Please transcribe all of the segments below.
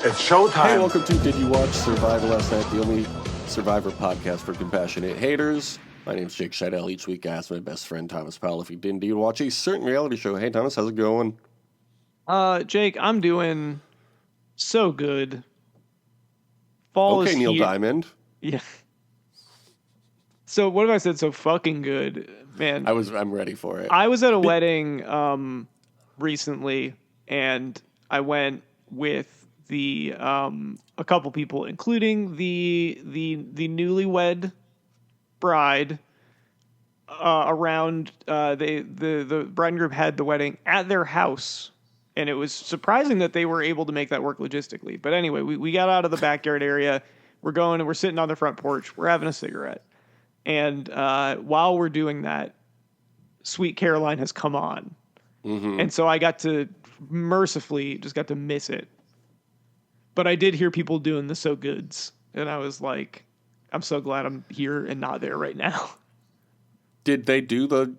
It's showtime. Hey, welcome to Did You Watch Survivor Last Night, the only Survivor podcast for compassionate haters. My name's Jake Scheidel. Each week I ask my best friend Thomas Powell if he did indeed watch a certain reality show. Hey, Thomas, how's it going? Jake, I'm doing so good. Fall okay, is Neil here. Diamond. Yeah. So what have I said? So fucking good, man. I'm ready for it. I was at a wedding recently, and I went with the a couple people, including the newlywed bride. Around the bride and groom had the wedding at their house, and it was surprising that they were able to make that work logistically. But anyway, we got out of the backyard area. We're sitting on the front porch. We're having a cigarette. And while we're doing that, Sweet Caroline has come on. Mm-hmm. And so I got to mercifully just got to miss it. But I did hear people doing the So Goods. And I was like, I'm so glad I'm here and not there right now. Did they do the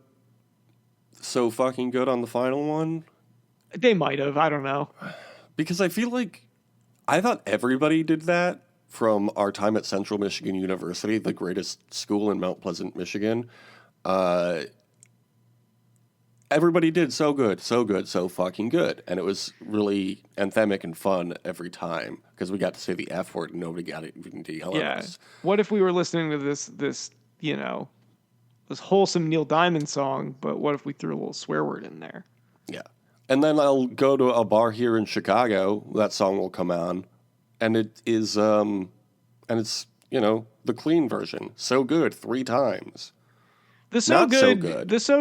So Fucking Good on the final one? They might have. I don't know. Because I feel like I thought everybody did that. From our time at Central Michigan University, the greatest school in Mount Pleasant, Michigan, everybody did so good, so fucking good. And it was really anthemic and fun every time because we got to say the F word and nobody got it even to yell at us. What if we were listening to this this wholesome Neil Diamond song, but what if we threw a little swear word in there? Yeah. And then I'll go to a bar here in Chicago, that song will come on. And it is, and it's, the clean version. So good 3 times. The So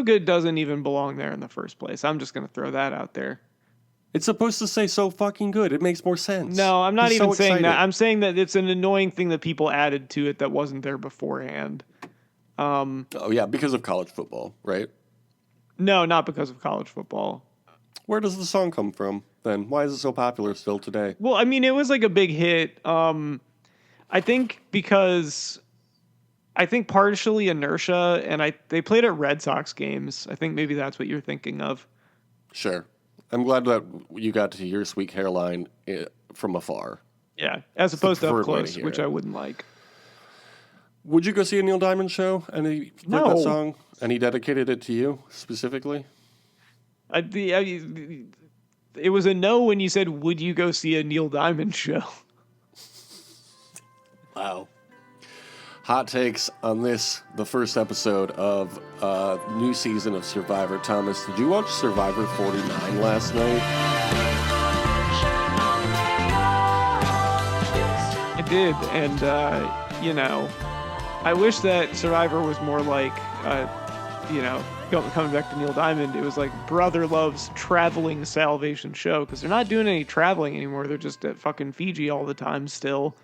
Good doesn't even belong there in the first place. I'm just going to throw that out there. It's supposed to say so fucking good. It makes more sense. No, I'm not He's even so saying excited. that. I'm saying that it's an annoying thing that people added to it that wasn't there beforehand. Oh, yeah, because of college football, right? No, not because of college football. Where does the song come from, then? Why is it so popular still today? Well, I mean, it was like a big hit. I think partially inertia, and they played at Red Sox games. I think maybe that's what you're thinking of. Sure. I'm glad that you got to hear Sweet Caroline from afar. Yeah, as opposed to up close, to which I wouldn't like. Would you go see a Neil Diamond show and he played that song and he dedicated it to you specifically? It was a no when you said, would you go see a Neil Diamond show? Wow. Hot takes on this, the first episode of new season of Survivor. Thomas, did you watch Survivor 49 last night? I did, and, I wish that Survivor was more like, coming back to Neil Diamond, it was like Brother Love's traveling salvation show, because they're not doing any traveling anymore. They're just at fucking Fiji all the time still.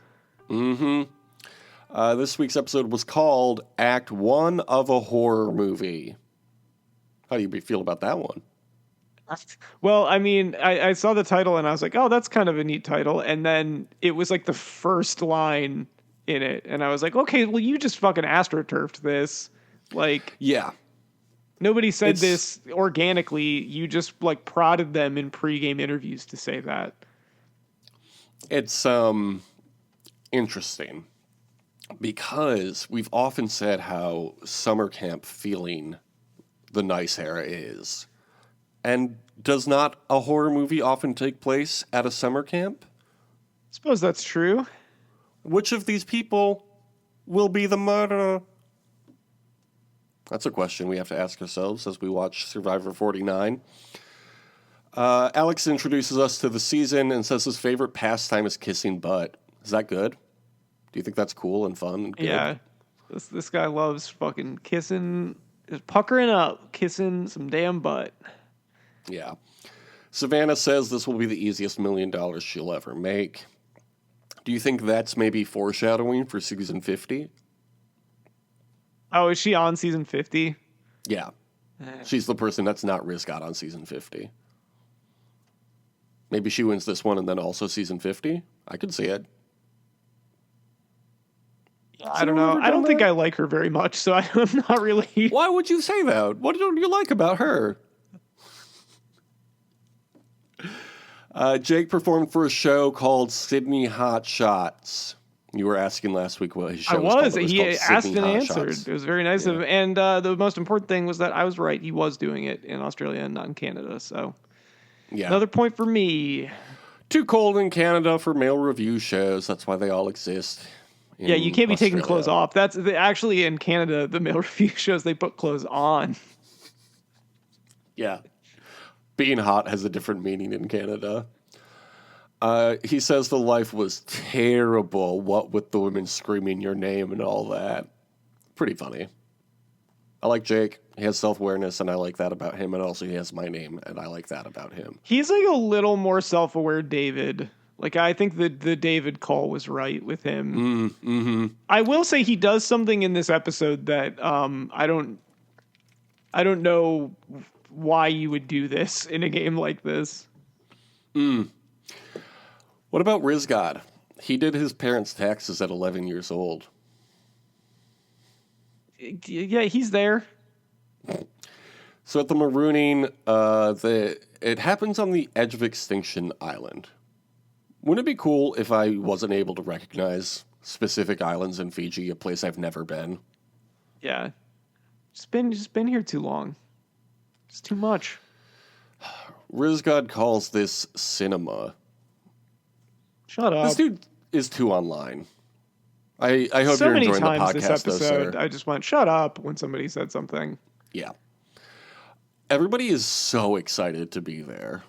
Mm-hmm. This week's episode was called Act 1 of a Horror Movie. How do you feel about that one? Well, I mean, I saw the title and I was like, oh, that's kind of a neat title. And then it was like the first line in it. And I was like, okay, well, you just fucking astroturfed this. Like, yeah. Nobody said this organically. You just like prodded them in pregame interviews to say that. It's interesting because we've often said how summer camp feeling the Nice era is. And does not a horror movie often take place at a summer camp? I suppose that's true. Which of these people will be the murderer? That's a question we have to ask ourselves as we watch Survivor 49. Alex introduces us to the season and says his favorite pastime is kissing butt. Is that good? Do you think that's cool and fun and good? Yeah. This guy loves fucking kissing, just puckering up, kissing some damn butt. Yeah. Savannah says this will be the easiest $1 million she'll ever make. Do you think that's maybe foreshadowing for season 50? Oh, is she on season 50? Yeah. She's the person that's not Riz got on season 50. Maybe she wins this one and then also season 50? I could see it. I don't know. I don't think I like her very much, so I'm not really... Why would you say that? What don't you like about her? Jake performed for a show called Sydney Hot Shots. You were asking last week what his show I was called. was. It was He called asked Sydney and Hot answered. Shots. It was very nice of him. And the most important thing was that I was right. He was doing it in Australia and not in Canada. So Yeah. another point for me. Too cold in Canada for male review shows. That's why they all exist. Yeah, you can't be taking clothes Australia. off. Actually in Canada, the male review shows they put clothes on. Yeah. Being hot has a different meaning in Canada. He says the life was terrible, what with the women screaming your name and all that. Pretty funny. I like Jake. He has self-awareness, and I like that about him. And also he has my name, and I like that about him. He's like a little more self-aware David. Like I think the David call was right with him. Mm-hmm. I will say he does something in this episode that I don't know why you would do this in a game like this. What about Rizgod? He did his parents' taxes at 11 years old. Yeah, he's there. So at the marooning, it happens on the edge of Extinction Island. Wouldn't it be cool if I wasn't able to recognize specific islands in Fiji, a place I've never been? Yeah. Just been here too long. It's too much. Rizgod calls this cinema. Shut up. This dude is too online. I hope So you're many enjoying the times this podcast, though, episode, sir. I just went, shut up when somebody said something. Yeah. Everybody is so excited to be there.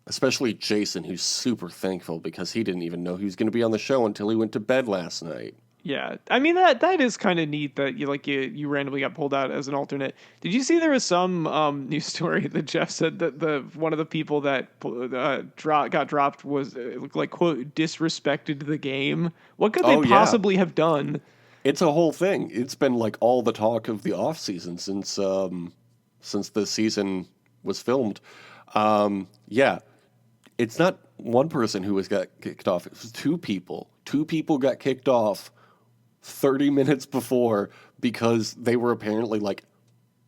Especially Jason, who's super thankful because he didn't even know he was going to be on the show until he went to bed last night. Yeah, I mean that is kind of neat that you randomly got pulled out as an alternate. Did you see there was some news story that Jeff said that the one of the people that got dropped was like quote disrespected the game? What could they Oh, yeah. possibly have done? It's a whole thing. It's been like all the talk of the off season since the season was filmed. Yeah, it's not one person who got kicked off. It was two people. Two people got kicked off 30 minutes before because they were apparently like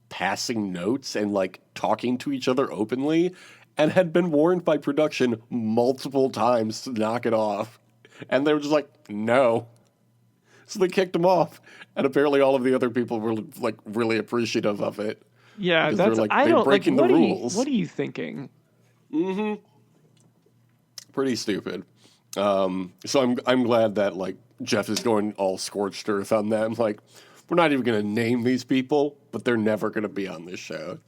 passing notes and like talking to each other openly and had been warned by production multiple times to knock it off. And they were just like, no. So they kicked him off. And apparently all of the other people were like really appreciative of it. Yeah, Because they're that's like, I they're don't like. breaking the rules. What are you thinking? Pretty stupid. So I'm glad that like Jeff is going all scorched earth on them. Like, we're not even going to name these people, but they're never going to be on this show.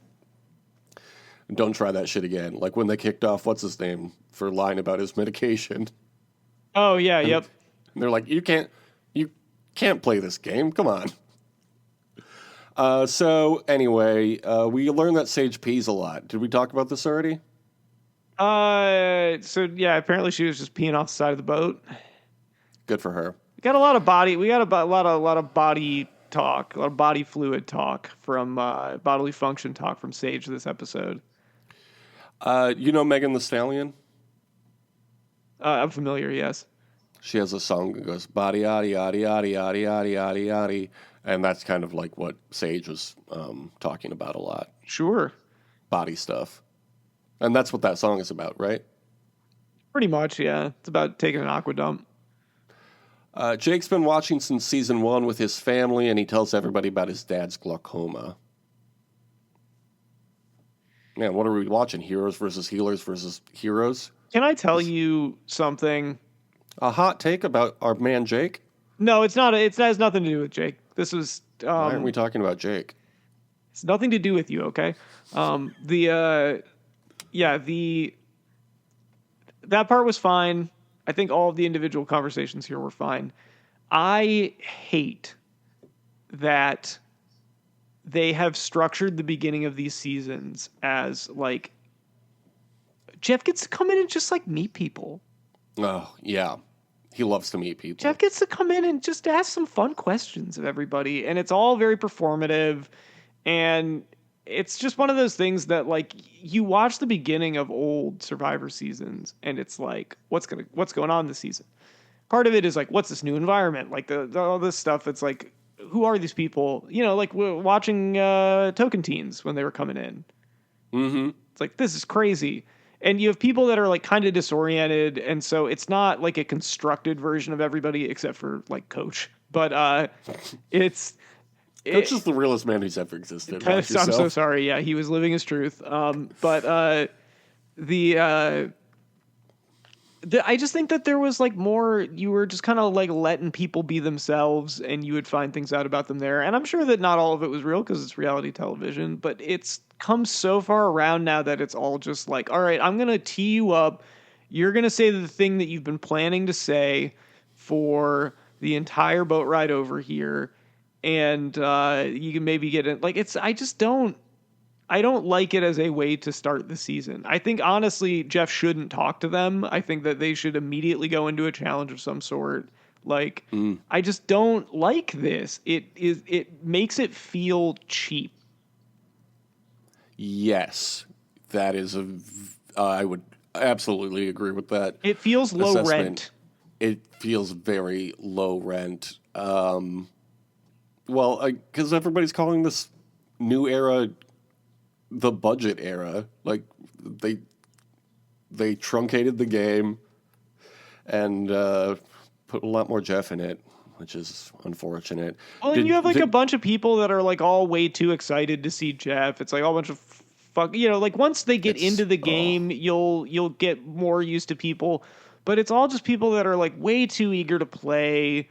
And don't try that shit again. Like when they kicked off what's his name for lying about his medication. Oh yeah, yep. And they're like, you can't play this game. Come on. So anyway, we learned that Sage pees a lot. Did we talk about this already? So yeah, apparently she was just peeing off the side of the boat. Good for her. We got a lot of body. We got a lot of body talk, a lot of body fluid talk from bodily function talk from Sage this episode. You know Megan Thee Stallion? I'm familiar. Yes. She has a song that goes body yaddy yaddy yaddy yaddy yaddy yaddy yaddy, and that's kind of like what Sage was talking about a lot. Sure. Body stuff, and that's what that song is about, right? Pretty much. Yeah. It's about taking an aqua dump. Jake's been watching since season 1 with his family, and he tells everybody about his dad's glaucoma. Man, what are we watching? Heroes versus Healers versus Heroes? Can I tell you something? A hot take about our man Jake? No, it's not. It has nothing to do with Jake. This was. Why aren't we talking about Jake? It's nothing to do with you, okay? That part was fine. I think all of the individual conversations here were fine. I hate that they have structured the beginning of these seasons as like Jeff gets to come in and just like meet people. Oh, yeah. He loves to meet people. Jeff gets to come in and just ask some fun questions of everybody, and it's all very performative, and it's just one of those things that like you watch the beginning of old Survivor seasons, and it's like what's going on this season. Part of it is like what's this new environment, like all this stuff. It's like who are these people? You know, like we're watching Token Teens when they were coming in. Mm-hmm. It's like this is crazy. And you have people that are like kind of disoriented, and so it's not like a constructed version of everybody except for like Coach. But it's Coach it, is the realest man who's ever existed. I'm Watch so yourself. sorry. Yeah, he was living his truth. But the I just think that there was like more, you were just kind of like letting people be themselves and you would find things out about them there. And I'm sure that not all of it was real because it's reality television, but it's come so far around now that it's all just like, all right, I'm going to tee you up. You're going to say the thing that you've been planning to say for the entire boat ride over here. And you can maybe get it. Like, I don't like it as a way to start the season. I think honestly, Jeff shouldn't talk to them. I think that they should immediately go into a challenge of some sort. Like, I just don't like this. It makes it feel cheap. Yes, that is I would absolutely agree with that It feels low assessment. rent. It feels very low rent. Well, because everybody's calling this new era the budget era. Like they truncated the game and put a lot more Jeff in it, which is unfortunate. Well, and you have like a bunch of people that are like all way too excited to see Jeff. It's like all a bunch of fuck, like once they get into the game, you'll get more used to people, but it's all just people that are like way too eager to play,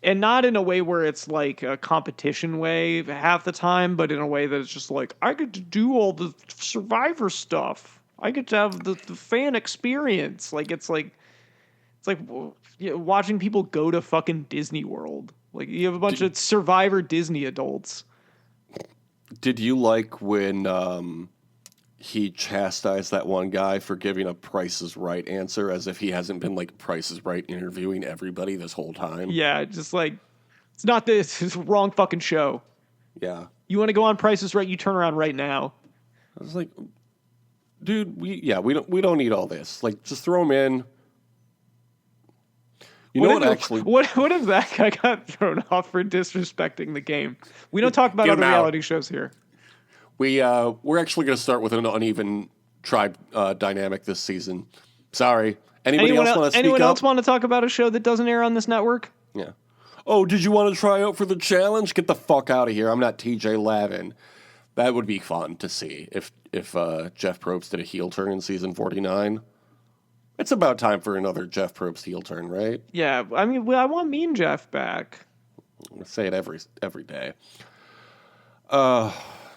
and not in a way where it's like a competition way half the time, but in a way that it's just like, I get to do all the Survivor stuff. I get to have the fan experience. Like it's like watching people go to fucking Disney World. Like you have a bunch of Survivor Disney adults. Did you like when he chastised that one guy for giving a Price is Right answer as if he hasn't been like Price is Right interviewing everybody this whole time? Yeah, just like, it's not this. It's the wrong fucking show. Yeah. You want to go on Price is Right? You turn around right now. I was like, dude, we don't need all this. Like, just throw him in. You know what? Actually, what if that guy got thrown off for disrespecting the game? We don't talk about Get other him out. reality shows here. we're actually going to start with an uneven tribe dynamic this season. Sorry. Anybody else want to speak Anyone up? else want to talk about a show that doesn't air on this network? Yeah. Oh, did you want to try out for the challenge? Get the fuck out of here. I'm not TJ Lavin. That would be fun to see if Jeff Probst did a heel turn in season 49. It's about time for another Jeff Probst heel turn, right? Yeah, I mean, I want Mean Jeff back. I say it every day.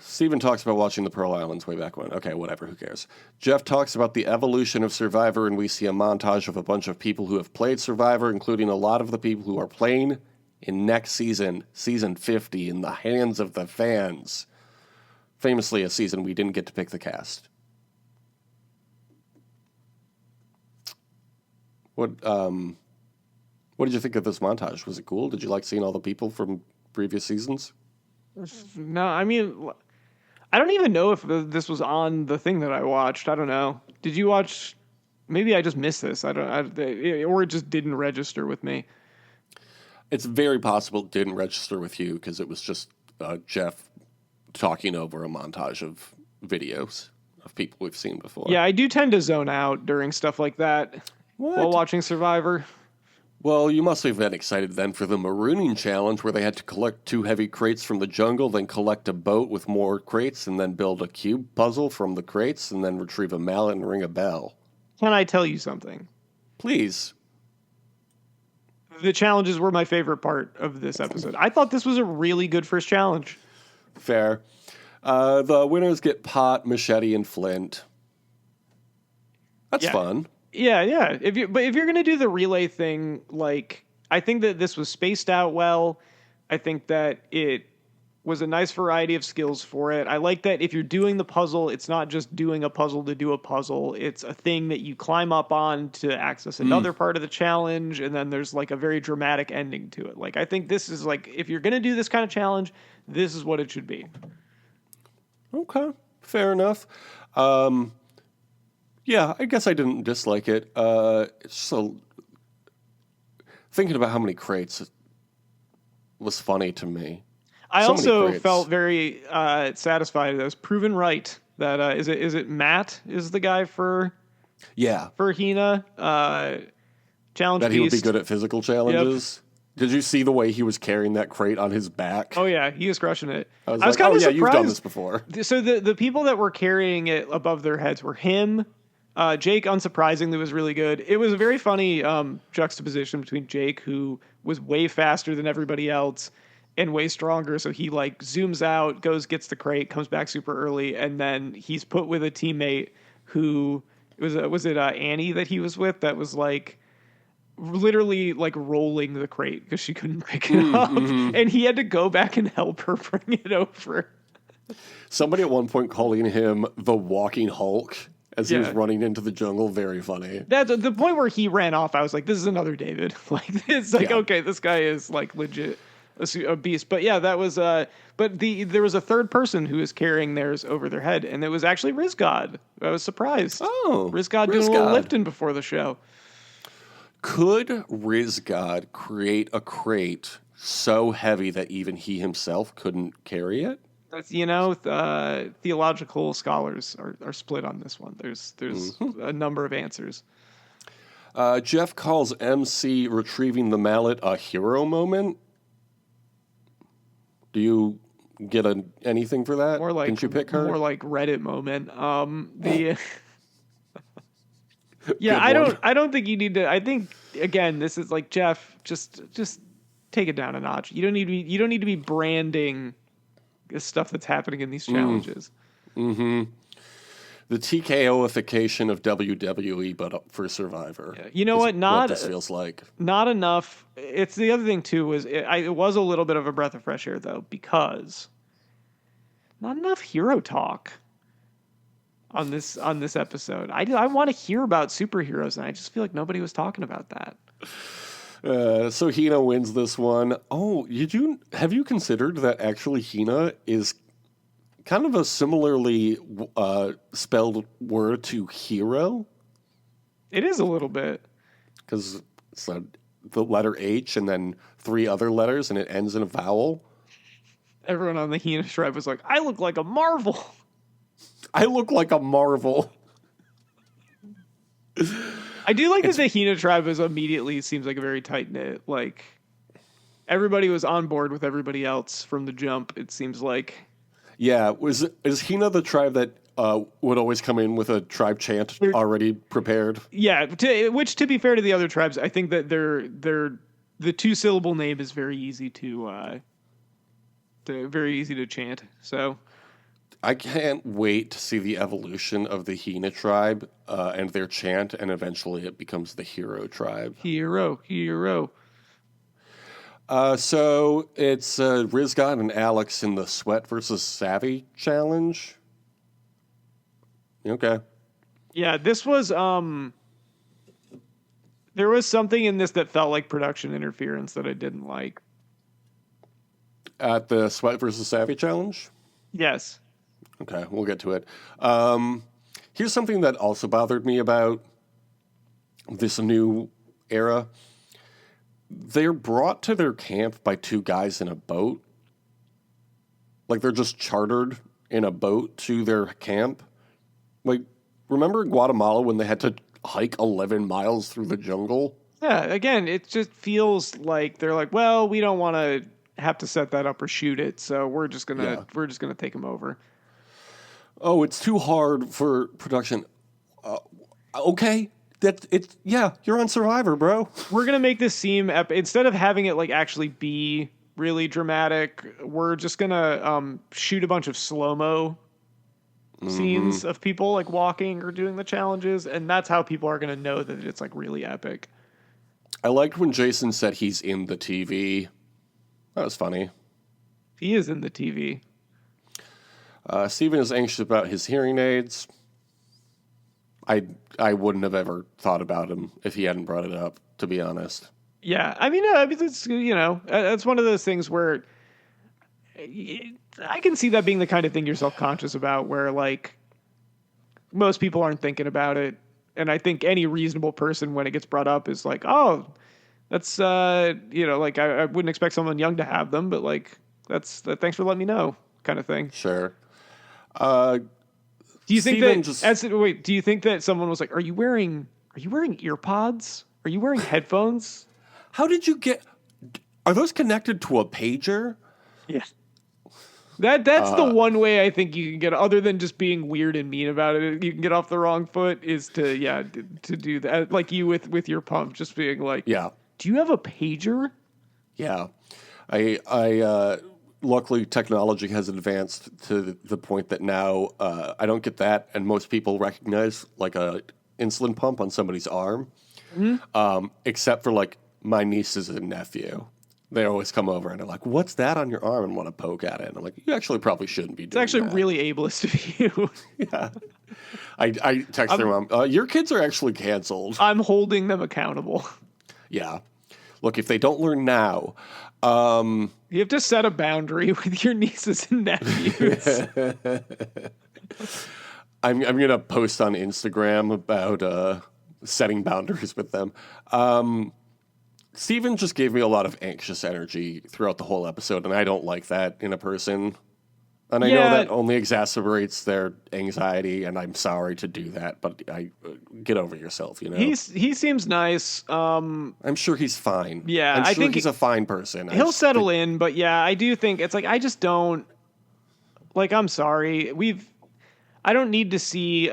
Steven talks about watching the Pearl Islands way back when. Okay, whatever, who cares? Jeff talks about the evolution of Survivor, and we see a montage of a bunch of people who have played Survivor, including a lot of the people who are playing in next season, season 50, in the hands of the fans. Famously, a season we didn't get to pick the cast. What did you think of this montage? Was it cool? Did you like seeing all the people from previous seasons? No, I mean, I don't even know if this was on the thing that I watched. I don't know. Did you watch? Maybe I just missed this. Or it just didn't register with me. It's very possible it didn't register with you because it was just Jeff talking over a montage of videos of people we've seen before. Yeah, I do tend to zone out during stuff like that while watching Survivor. Well, you must have been excited then for the marooning challenge where they had to collect 2 heavy crates from the jungle, then collect a boat with more crates, and then build a cube puzzle from the crates, and then retrieve a mallet and ring a bell. Can I tell you something? Please. The challenges were my favorite part of this episode. I thought this was a really good first challenge. Fair. The winners get pot, machete, and flint. That's fun. Yeah. If you're gonna do the relay thing, like, I think that this was spaced out well. I think that it was a nice variety of skills for it. I like that if you're doing the puzzle, it's not just doing a puzzle to do a puzzle. It's a thing that you climb up on to access another part of the challenge, and then there's like a very dramatic ending to it. Like, I think this is like, if you're gonna do this kind of challenge, this is what it should be. Okay, fair enough. Yeah, I guess I didn't dislike it. So thinking about how many crates was funny to me. I So many also crates. felt very satisfied. I was proven right that is it Matt is the guy for Yeah, for Hina. Challenge that he would be Beast. good at physical challenges. Did you see the way he was carrying that crate on his back? Oh yeah, he was crushing it. I was I was like, kind oh of yeah, you've done this surprised. before. So the people that were carrying it above their heads were him. Jake, unsurprisingly, was really good. It was a very funny juxtaposition between Jake, who was way faster than everybody else and way stronger. So he like zooms out, goes, gets the crate, comes back super early, and then he's put with a teammate who was it Annie that he was with that was like literally like rolling the crate because she couldn't pick it up, and he had to go back and help her bring it over. Somebody at one point calling him the Walking Hulk as he was Yeah. running into the jungle. Very funny. That's the point where he ran off. I was like, this is another David. Like, it's like, Yeah. okay, this guy is like legit a beast. But yeah, that was, but there was a third person who was carrying theirs over their head, and it was actually Rizgod. I was surprised. Oh, Rizgod doing a little Rizgod. lifting before the show. Could Rizgod create a crate so heavy that even he himself couldn't carry it? That's, theological scholars are split on this one. There's a number of answers. Jeff calls MC retrieving the mallet a hero moment. Do you get anything for that? More like Didn't you pick her? More like Reddit moment. The yeah, Good one. I don't think you need to. I think again, this is like Jeff. Just take it down a notch. You don't need to be branding the stuff that's happening in these challenges. The TKOification of WWE, but for Survivor. You know is what? Not this feels like. not enough. It's the other thing too. It was a little bit of a breath of fresh air though, because not enough hero talk on this episode. I want to hear about superheroes, and I just feel like nobody was talking about that. So Hina wins this one. Oh, have you considered that actually Hina is kind of a similarly spelled word to hero? It is a little bit. Because it's the letter H and then 3 other letters, and it ends in a vowel. Everyone on the Hina tribe was like, "I look like a Marvel." I look like a marvel. I do like that the Hina tribe is immediately seems like a very tight knit. Like everybody was on board with everybody else from the jump. It seems like. Yeah, is Hina the tribe that would always come in with a tribe chant already prepared? Yeah, which to be fair to the other tribes, I think that they're the 2-syllable name is very easy to chant. So I can't wait to see the evolution of the Hina tribe and their chant, and eventually it becomes the Hero tribe. hero. So it's Rizgod and Alex in the Sweat versus Savvy challenge. Okay. Yeah, this was there was something in this that felt like production interference that I didn't like. At the Sweat versus Savvy challenge? Yes. Okay, we'll get to it. Here's something that also bothered me about this new era. They're brought to their camp by 2 guys in a boat. Like they're just chartered in a boat to their camp. Like, remember in Guatemala when they had to hike 11 miles through the jungle? Yeah, again, it just feels like they're like, well, we don't want to have to set that up or shoot it, so we're just gonna take them over. Oh, it's too hard for production. Okay, you're on Survivor, bro. We're gonna make this seem instead of having it like actually be really dramatic, we're just gonna shoot a bunch of slow-mo scenes of people like walking or doing the challenges, and that's how people are gonna know that it's like really epic. I liked when Jason said he's in the TV. That was funny. He is in the TV. Steven is anxious about his hearing aids. I wouldn't have ever thought about him if he hadn't brought it up, to be honest. Yeah, I mean, it's that's one of those things where I can see that being the kind of thing you're self-conscious about, where like most people aren't thinking about it, and I think any reasonable person, when it gets brought up, is like, oh, that's like I wouldn't expect someone young to have them, but like thanks for letting me know, kind of thing. Sure. Do you think Steven that wait, do you think that someone was like, are you wearing ear pods? Are you wearing headphones? How did you get? Are those connected to a pager? Yeah. That's the one way I think you can get, other than just being weird and mean about it, you can get off the wrong foot, is to do that. Like you with your pump, just being like, Yeah. do you have a pager? Yeah, I luckily technology has advanced to the point that now I don't get that, and most people recognize like a insulin pump on somebody's arm, except for like my nieces and nephew. They always come over and they're like, "What's that on your arm?" and want to poke at it. And I'm like, "You actually probably shouldn't be It's doing actually that." really ableist of you. Yeah. I text their mom, "Your kids are actually canceled." I'm holding them accountable. Yeah. Look, if they don't learn now, You have to set a boundary with your nieces and nephews. I'm gonna post on Instagram about setting boundaries with them. Steven just gave me a lot of anxious energy throughout the whole episode, and I don't like that in a person. And I know Yeah. that only exacerbates their anxiety, and I'm sorry to do that, but I get over yourself, you know. He seems nice. I'm sure he's fine. Yeah, I'm I sure think he's a fine person. He'll settle in, but yeah, I do think it's like, I just don't, like, I'm sorry. I don't need to see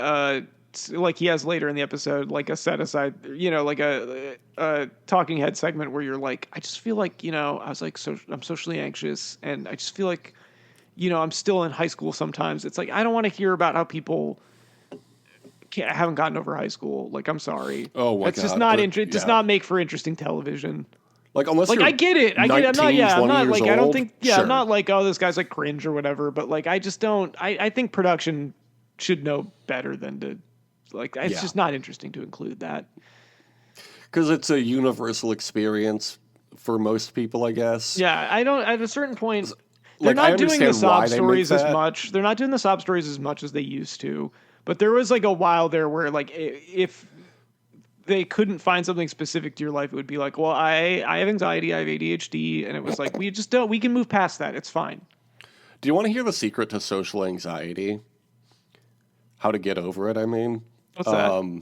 like he has later in the episode, like a set aside, like a talking head segment where you're like, I just feel like, I was like, I'm socially anxious, and I just feel like, I'm still in high school sometimes. It's like, I don't want to hear about how people haven't gotten over high school. Like, I'm sorry. Oh my It's just God. not But, does yeah. not make for interesting television. Like, unless Like, you're I get it. I'm 19, not 20 like, years I don't old, think, sure. I'm not like, oh, this guy's like cringe or whatever, but like, I just don't, I think production should know better than to, like, it's Yeah. just not interesting to include that. Because it's a universal experience for most people, I guess. Yeah, I don't, at a certain point, they're Like, I not doing the understand why sob they make stories as that. much. They're not doing the sob stories as much as they used to. But there was like a while there where, like, if they couldn't find something specific to your life, it would be like, well, I have anxiety, I have ADHD, and it was like, we can move past that. It's fine. Do you want to hear the secret to social anxiety? How to get over it, I mean? What's that?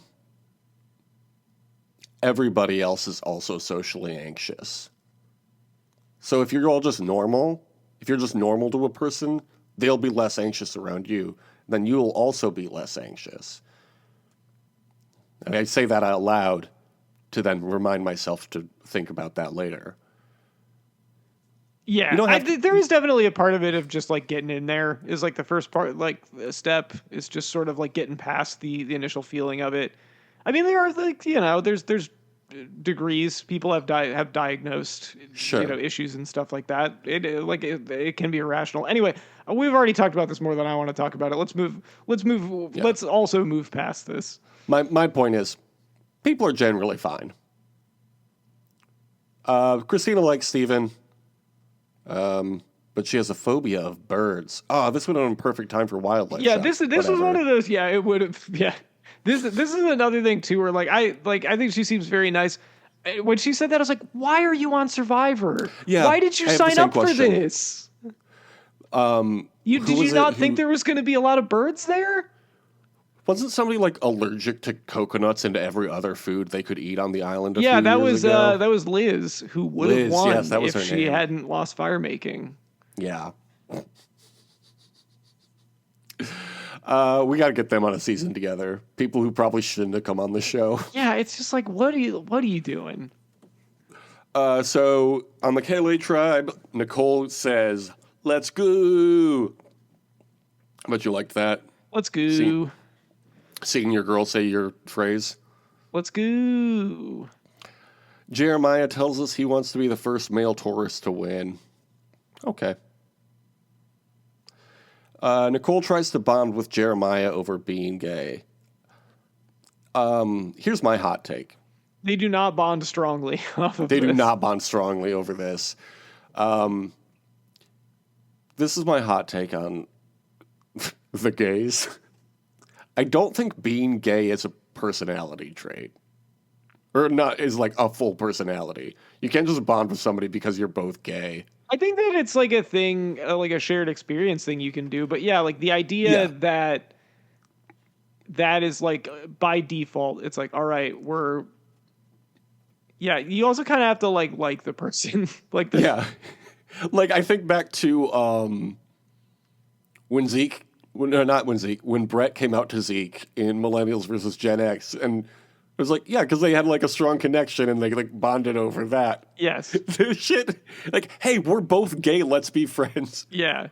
Everybody else is also socially anxious. So if you're all just normal, if you're just normal to a person, they'll be less anxious around you. Then you'll also be less anxious. And I say that out loud to then remind myself to think about that later. Yeah, You don't have to- there is definitely a part of it of just like getting in there is like the first part, like the step is just sort of like getting past the initial feeling of it. I mean, there are like, there's degrees. People have diagnosed Sure. issues and stuff like that. It can be irrational. Anyway, we've already talked about this more than I want to talk about it. Let's move. Yeah. Let's also move past this. My point is, people are generally fine. Christina likes Steven, but she has a phobia of birds. Oh, this would have been a perfect time for wildlife. Yeah, shot. this was Whatever. one of those. Yeah, it would have. Yeah, this is another thing too, where I think she seems very nice. When she said that, I was like, why are you on Survivor? Yeah, Why did you I have the sign same up for question. this? Who Did was you it not think who- there was going to be a lot of birds there? Wasn't somebody like allergic to coconuts and to every other food they could eat on the island? Yeah, that years was ago? that was Liz who would have Liz, won yes, that was if her she name. hadn't lost fire making. Yeah. We got to get them on a season together. People who probably shouldn't have come on the show. Yeah, it's just like, what are you doing? So on the KLA tribe, Nicole says, "Let's go." I bet you liked that. Let's go. Seeing your girl say your phrase. Let's go. Jeremiah tells us he wants to be the first male tourist to win. Okay. Nicole tries to bond with Jeremiah over being gay. Here's my hot take. They do not bond strongly off of They do this. not bond strongly over this. This is my hot take on the gays. I don't think being gay is a personality trait. Or not is like a full personality. You can't just bond with somebody because you're both gay. I think that it's like a thing, like a shared experience thing you can do. But yeah, like the idea Yeah. that that is like by default, it's like, all right, yeah, you also kind of have to like the person, like the Yeah. Like I think back to when Zeke, not when Zeke, when Brett came out to Zeke in Millennials versus Gen X, and it was like, yeah, because they had like a strong connection and they like bonded over that. yes, This shit, like, hey, we're both gay. Let's be friends. yeah.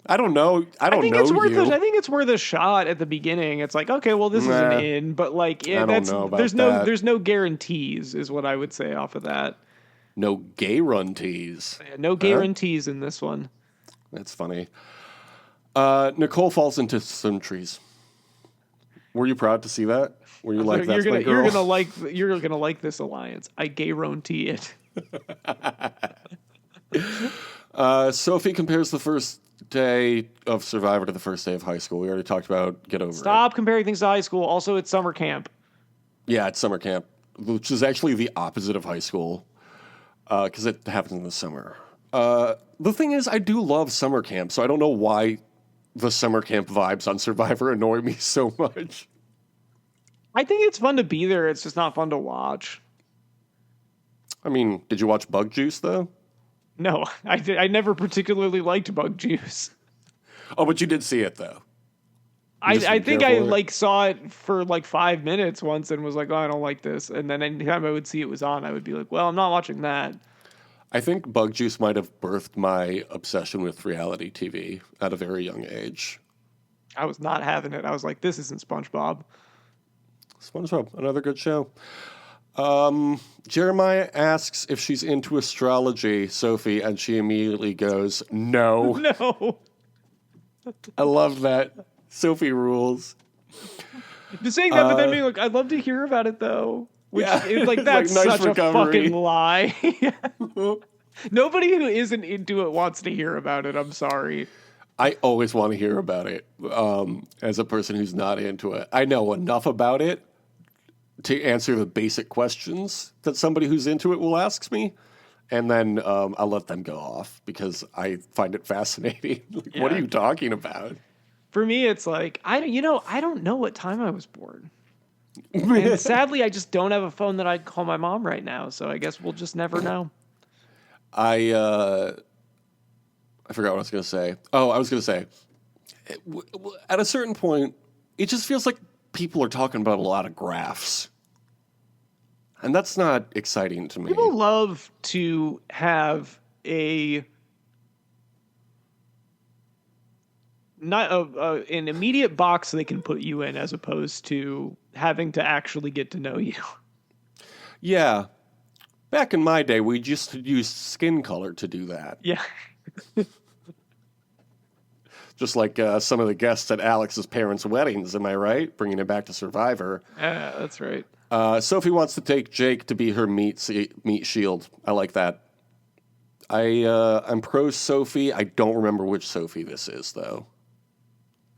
I don't know. I I don't think know it's worth you. I think it's worth a shot at the beginning. It's like, okay, well, this is an Nah, in, but like, I don't know about that. there's no guarantees, is what I would say off of that. No gay run tees. Yeah, no Huh? guarantees in this one. That's funny. Nicole falls into some trees. Were you proud to see that? Were you like, that's my girl? You're gonna like this alliance. I guarantee it. Sophie compares the first day of Survivor to the first day of high school. We already talked about Get Over It. Stop comparing things to high school. Also, it's summer camp. Yeah, it's summer camp, which is actually the opposite of high school because it happens in the summer. The thing is, I do love summer camp, so I don't know why the summer camp vibes on Survivor annoy me so much. I think it's fun to be there. It's just not fun to watch. I mean, did you watch Bug Juice, though? No, I never particularly liked Bug Juice. Oh, but you did see it, though. I just didn't think care I for it? like saw it for like 5 minutes once and was like, oh, I don't like this. And then anytime I would see it was on, I would be like, well, I'm not watching that. I think Bug Juice might have birthed my obsession with reality TV at a very young age. I was not having it. I was like, this isn't SpongeBob. SpongeBob, another good show. Jeremiah asks if she's into astrology, Sophie, and she immediately goes, no. No. I love that. Sophie rules. Just saying that, but then being like, I'd love to hear about it though. Which Yeah. is like, It's that's like, nice such recovery. a fucking lie. Nobody who isn't into it wants to hear about it. I'm sorry. I always want to hear about it as a person who's not into it. I know enough about it to answer the basic questions that somebody who's into it will ask me. And then I'll let them go off because I find it fascinating. Like, what are Yeah. you talking about? For me, it's like, I don't know what time I was born. And sadly, I just don't have a phone that I'd call my mom right now. So I guess we'll just never know. I forgot what I was going to say. Oh, I was going to say, at a certain point, it just feels like people are talking about a lot of graphs. And that's not exciting to me. People love to have an immediate box they can put you in as opposed to having to actually get to know you. Yeah. Back in my day, we just used skin color to do that. Yeah. Just like some of the guests at Alex's parents' weddings, am I right? Bringing it back to Survivor. That's right. Sophie wants to take Jake to be her meat shield. I like that. I'm pro Sophie. I don't remember which Sophie this is, though.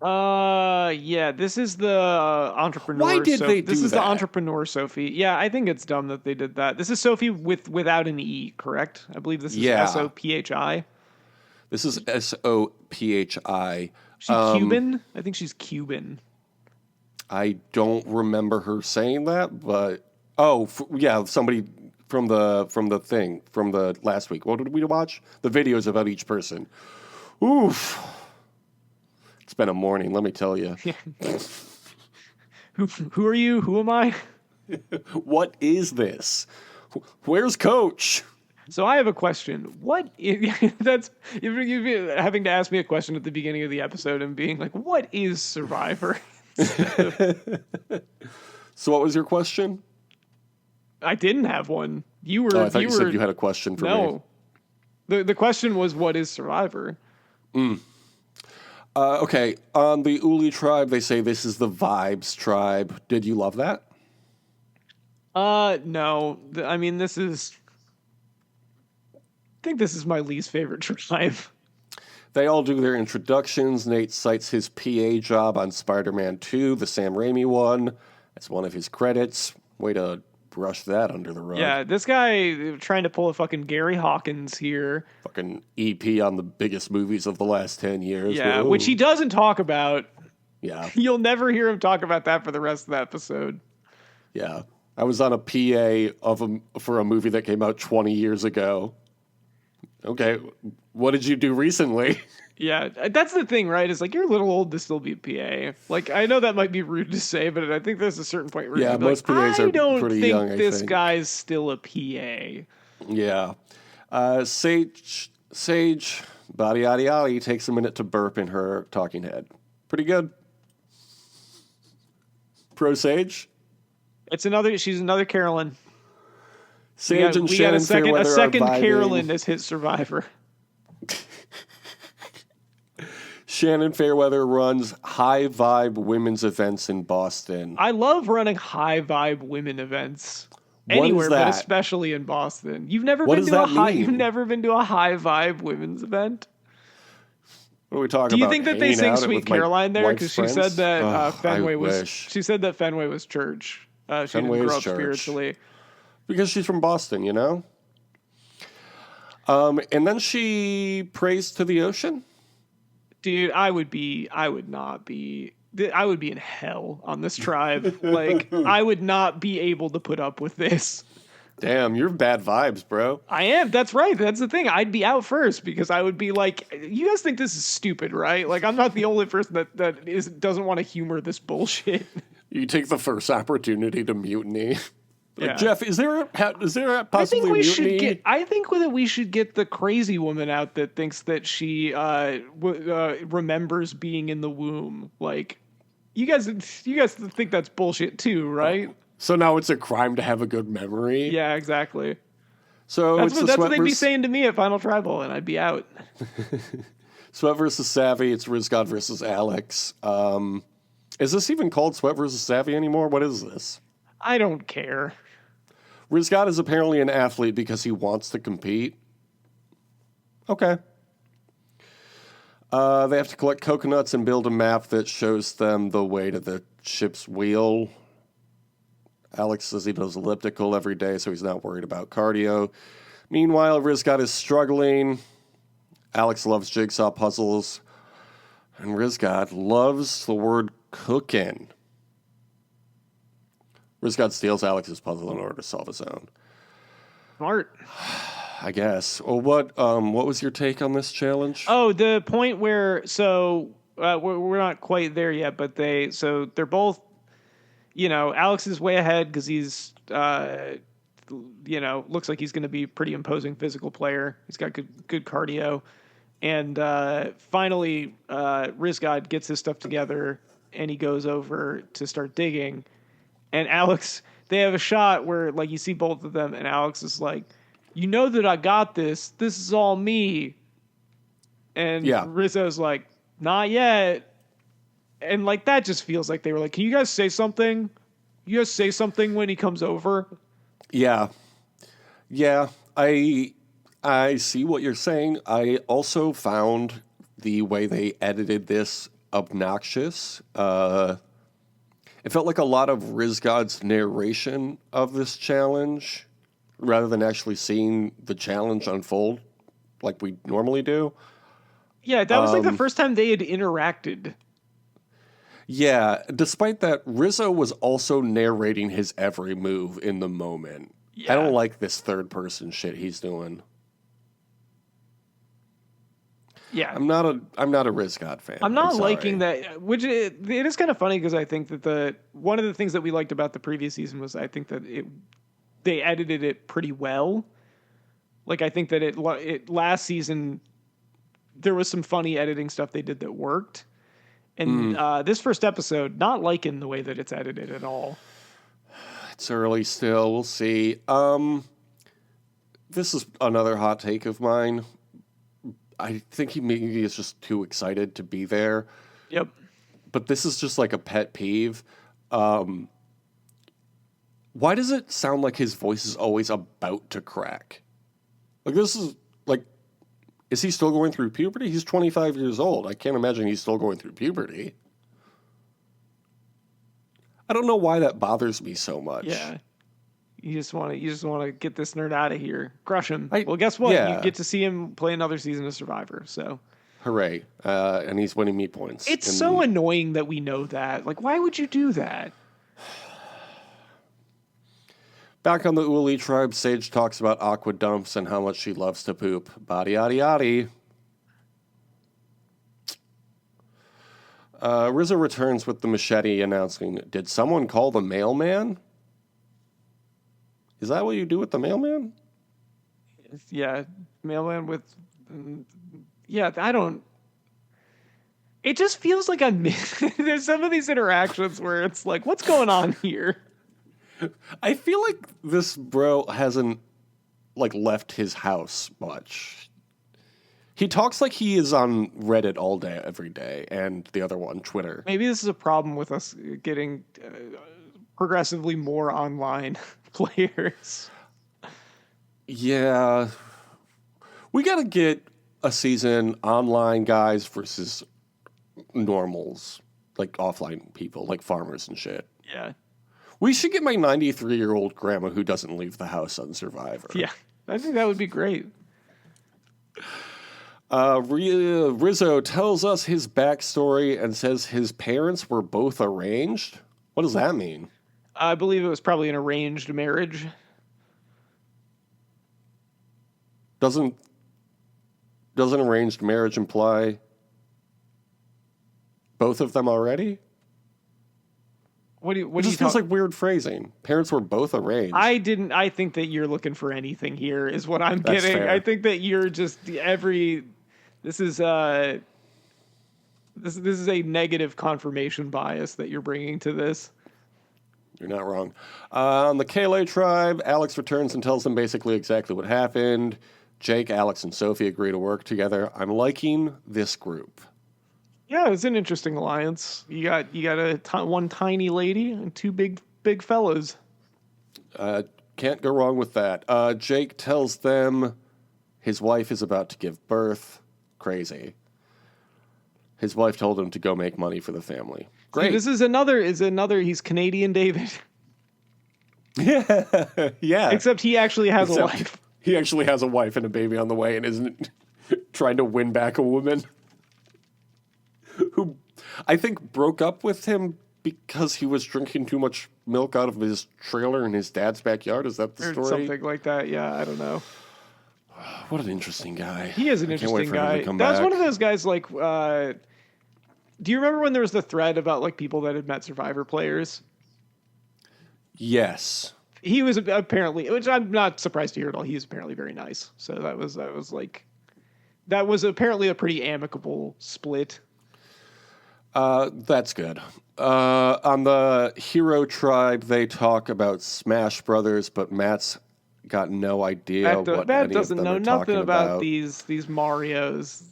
Yeah, this is the entrepreneur. Why did they This do is the that? Entrepreneur Sophie. Yeah, I think it's dumb that they did that. This is Sophie without an E, correct? I believe this is Yeah. SOPHI. This is SOPHI. She's Cuban? I think she's Cuban. I don't remember her saying that, but yeah, somebody from the last week. What did we watch? The videos about each person. Oof. It's been a morning, let me tell you. Who are you? Who am I? What is this? Where's Coach? So I have a question. What that's you've having to ask me a question at the beginning of the episode and being like, what is Survivor? So what was your question? I didn't have one. You were. Oh, I thought you said you had a question for me. No. The question was, what is Survivor? Okay, on the Uli tribe, they say this is the Vibes tribe. Did you love that? No. I mean, I think this is my least favorite tribe. They all do their introductions. Nate cites his PA job on Spider-Man 2, the Sam Raimi one. That's one of his credits. Way to brush that under the rug. Yeah, this guy trying to pull a fucking Gary Hawkins here. Fucking EP on the biggest movies of the last 10 years. Yeah, Whoa. which he doesn't talk about. Yeah. You'll never hear him talk about that for the rest of the episode. Yeah. I was on a PA for a movie that came out 20 years ago. Okay. What did you do recently? Yeah, that's the thing, right? Is like you're a little old to still be a PA. Like I know that might be rude to say, but I think there's a certain point where Yeah, you'd be most like, PAs I are don't pretty think young, I this think. guy's still a PA. Yeah. Sage, body yaddy yaddy, takes a minute to burp in her talking head. Pretty good. Pro Sage? She's another Carolyn. Sage and We got Shannon a second Fairweather are vibing. Carolyn as hit Survivor. Shannon Fairweather runs high vibe women's events in Boston. I love running high vibe women events. What Anywhere, is but that? especially in Boston. You've never What been does to a that high mean? you've never been to a high vibe women's event? What are we talking Do you about? think that they Hanging sing out Sweet with my Caroline there? wife's Because she said friends? that Ugh, Fenway I was. wish. She said that Fenway was church. She Fenway didn't grow is up church. spiritually. Because she's from Boston, you know? And then she prays to the ocean. Dude, I would not be. I would be in hell on this tribe. Like, I would not be able to put up with this. Damn, you're bad vibes, bro. I am. That's right. That's the thing. I'd be out first because I would be like, you guys think this is stupid, right? Like, I'm not the only person that doesn't want to humor this bullshit. You take the first opportunity to mutiny. Like, Yeah. Jeff, is there possibly I think we mutiny? should get. I think that we should get the crazy woman out that thinks that she remembers being in the womb. Like, you guys think that's bullshit too, right? So now it's a crime to have a good memory. Yeah, exactly. So That's it's what they'd be saying to me at Final Tribal, and I'd be out. Sweat versus Savvy. It's Rizgod versus Alex. Is this even called Sweat versus Savvy anymore? What is this? I don't care. Rizgod is apparently an athlete because he wants to compete. Okay. They have to collect coconuts and build a map that shows them the way to the ship's wheel. Alex says he does elliptical every day, so he's not worried about cardio. Meanwhile, Rizgod is struggling. Alex loves jigsaw puzzles. And Rizgod loves the word cooking. Rizgod steals Alex's puzzle in order to solve his own. Smart. I guess. Well, what was your take on this challenge? Oh, the point where we're not quite there yet, but they're both, Alex is way ahead because he's looks like he's going to be a pretty imposing physical player. He's got good cardio, and finally Rizgod gets his stuff together and he goes over to start digging, and Alex, they have a shot where like you see both of them, and Alex is like, you know that I got this. This is all me. And Yeah. Rizzo's like, not yet. And like that just feels like they were like, can you guys say something? You guys say something when he comes over? Yeah. Yeah, I see what you're saying. I also found the way they edited this obnoxious. It felt like a lot of Rizgod's narration of this challenge rather than actually seeing the challenge unfold like we normally do. Yeah, that was like the first time they had interacted. Yeah, despite that, Rizzo was also narrating his every move in the moment. Yeah. I don't like this third person shit he's doing. Yeah. I'm not a Rizgod fan. I'm not sorry. liking that, which it is kind of funny because I think that one of the things that we liked about the previous season was I think that they edited it pretty well. Like I think that it last season there was some funny editing stuff they did that worked, and this first episode not liking the way that it's edited at all. It's early still. We'll see. This is another hot take of mine. I think he maybe is just too excited to be there. Yep. But this is just like a pet peeve. Why does it sound like his voice is always about to crack? Like this is like, is he still going through puberty? He's 25 years old. I can't imagine he's still going through puberty. I don't know why that bothers me so much. Yeah. You just want to get this nerd out of here, crush him. Well, guess what? yeah. You get to see him play another season of Survivor. So Hooray. And he's winning me points. It's so annoying that we know that. Like, why would you do that? Back on the Uli tribe, Sage talks about aqua dumps and how much she loves to poop. Body, yaddy, yaddy. Rizzo returns with the machete announcing, "Did someone call the mailman?" Is that what you do with the mailman? Yeah, mailman with... Yeah, I don't... It just feels like I'm... There's some of these interactions where it's like, what's going on here? I feel like this bro hasn't, like, left his house much. He talks like he is on Reddit all day, every day, and the other one, Twitter. Maybe this is a problem with us getting progressively more online players. Yeah. We gotta get a season online guys versus normals, like offline people, like farmers and shit. Yeah. We should get my 93-year-old grandma who doesn't leave the house on Survivor. Yeah. I think that would be great. Rizzo tells us his backstory and says his parents were both arranged. What does that mean? I believe it was probably an arranged marriage. Doesn't arranged marriage imply both of them already? What It just feels like weird phrasing. Parents were both arranged. I think that you're looking for anything here is what I'm That's getting. fair. I think that you're just this is a negative confirmation bias that you're bringing to this. You're not wrong. On the Kaylee tribe, Alex returns and tells them basically exactly what happened. Jake, Alex, and Sophie agree to work together. I'm liking this group. Yeah, it's an interesting alliance. You got one tiny lady and two big fellows. Can't go wrong with that. Jake tells them his wife is about to give birth. Crazy. His wife told him to go make money for the family. Great. See, this is another. He's Canadian David. Yeah. Except he actually has a wife. He actually has a wife and a baby on the way and isn't trying to win back a woman who I think broke up with him because he was drinking too much milk out of his trailer in his dad's backyard. Is that the Or story? something like that. Yeah, I don't know. What an interesting guy. He is an I can't wait interesting for him guy. to come That was back. one of those guys like do you remember when there was the thread about like people that had met Survivor players? Yes. He was apparently, which I'm not surprised to hear at all. He was apparently very nice. So that was apparently a pretty amicable split. That's good. On the Hero Tribe, they talk about Smash Brothers, but Matt's got no idea what Matt any doesn't of them know are nothing talking about these Marios.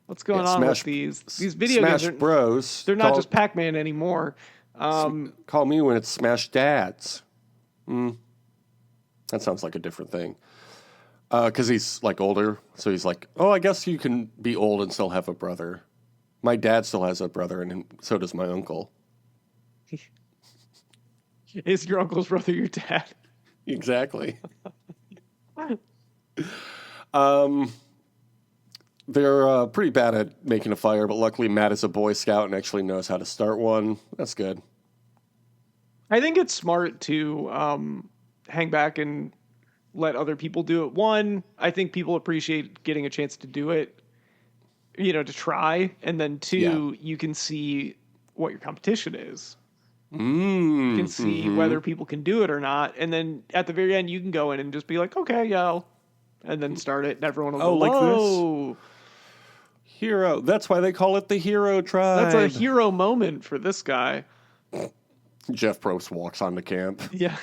What's going on with these video Smash games? Bros. They're not just Pac-Man anymore. Call me when it's Smash Dads. That sounds like a different thing. Because he's like older, so he's like, oh, I guess you can be old and still have a brother. My dad still has a brother, and so does my uncle. Is your uncle's brother your dad? Exactly. They're pretty bad at making a fire, but luckily Matt is a Boy Scout and actually knows how to start one. That's good. I think it's smart to hang back and let other people do it. One, I think people appreciate getting a chance to do it, to try. And then two, you can see what your competition is. You can see whether people can do it or not. And then at the very end, you can go in and just be like, okay, yeah, and then start it. And everyone will go, like whoa. this? Hero. That's why they call it the Hero Tribe. That's a hero moment for this guy. Jeff Probst walks onto camp. Yeah.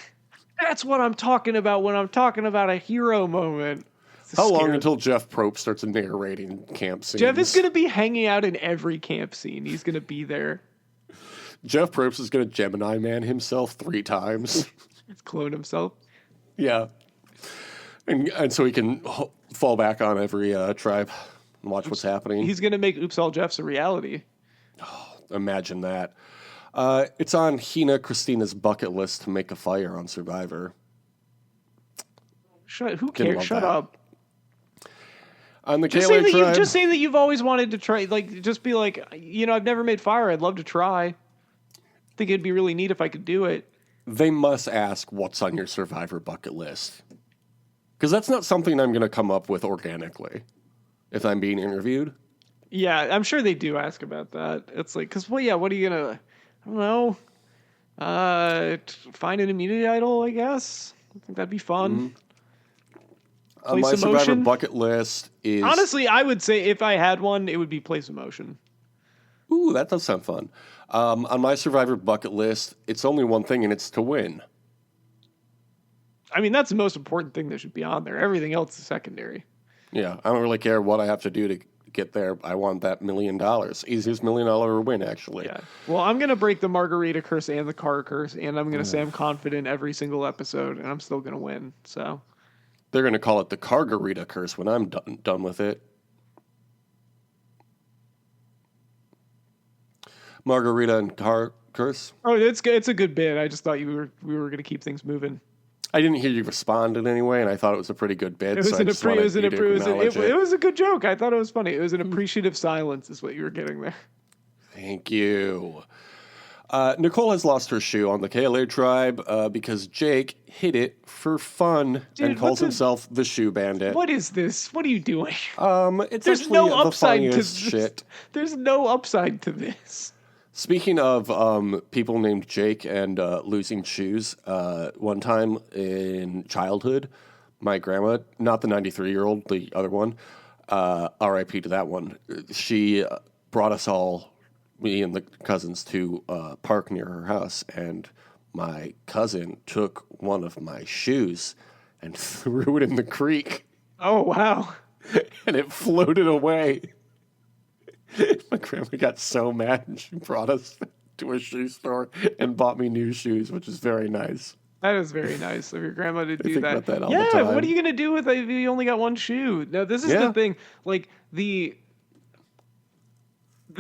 That's what I'm talking about when I'm talking about a hero moment. How long until Jeff Probst starts narrating camp scenes? Jeff is going to be hanging out in every camp scene. He's going to be there. Jeff Probst is going to Gemini Man himself 3 times. He's clone himself. Yeah. And so he can fall back on every tribe and watch what's happening. He's going to make Oops All Jeffs a reality. Imagine that. It's on Hina Christina's bucket list to make a fire on Survivor. Who cares? Shut up. On the Just say Kaylee that tribe, you've always wanted to try. Like, just be like, I've never made fire. I'd love to try. I think it'd be really neat if I could do it. they must ask what's on your Survivor bucket list. Because that's not something I'm going to come up with organically if I'm being interviewed. Yeah, I'm sure they do ask about that. It's like, because, what are you going to, I don't know, find an immunity idol, I guess? I think that'd be fun. On my Place Survivor emotion? bucket list is... Honestly, I would say if I had one, it would be place emotion. Ooh, that does sound fun. On my Survivor bucket list, it's only one thing, and it's to win. I mean, that's the most important thing that should be on there. Everything else is secondary. Yeah, I don't really care what I have to do to get there. I want that $1 million. Easiest $1 million win, actually. Yeah. Well, I'm going to break the margarita curse and the car curse, and I'm going to say I'm confident every single episode, and I'm still going to win. So They're going to call it the Cargarita curse when I'm done with it. Margarita and car curse. Oh, it's a good bit. I just thought we were going to keep things moving. I didn't hear you respond in any way, and I thought it was a pretty good bit. It was so I just wanted you to acknowledge it was a good joke. I thought it was funny. It was an appreciative silence, is what you were getting there. Thank you. Nicole has lost her shoe on the KLA tribe because Jake hit it for fun Dude, and calls what's a- himself the Shoe Bandit. What is this? What are you doing? It's There's actually no the upside to funniest this. shit. There's no upside to this. Speaking of people named Jake and losing shoes, one time in childhood, my grandma, not the 93-year-old, the other one, RIP to that one, she brought us all, me and the cousins, to a park near her house, and my cousin took one of my shoes and threw it in the creek, Oh, wow. and it floated away. My grandma got so mad, and she brought us to a shoe store and bought me new shoes, which is very nice. That is very nice of your grandma to do think that. about that all the Yeah, time. what are you gonna do with it if you only got one shoe? No, this is Yeah. the thing. Like the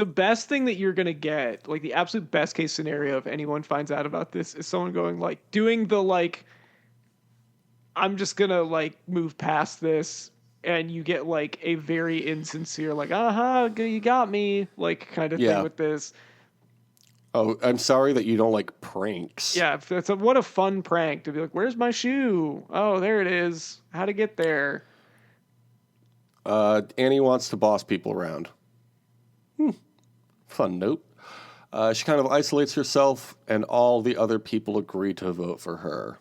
best thing that you're gonna get, like the absolute best case scenario, if anyone finds out about this, is someone going like doing the like, I'm just gonna like move past this, and you get like a very insincere like, you got me, like kind of Yeah. thing with this. Oh, I'm sorry that you don't like pranks. Yeah, what a fun prank to be like, where's my shoe? Oh, there it is. How to get there? Annie wants to boss people around. Fun note. She kind of isolates herself, and all the other people agree to vote for her.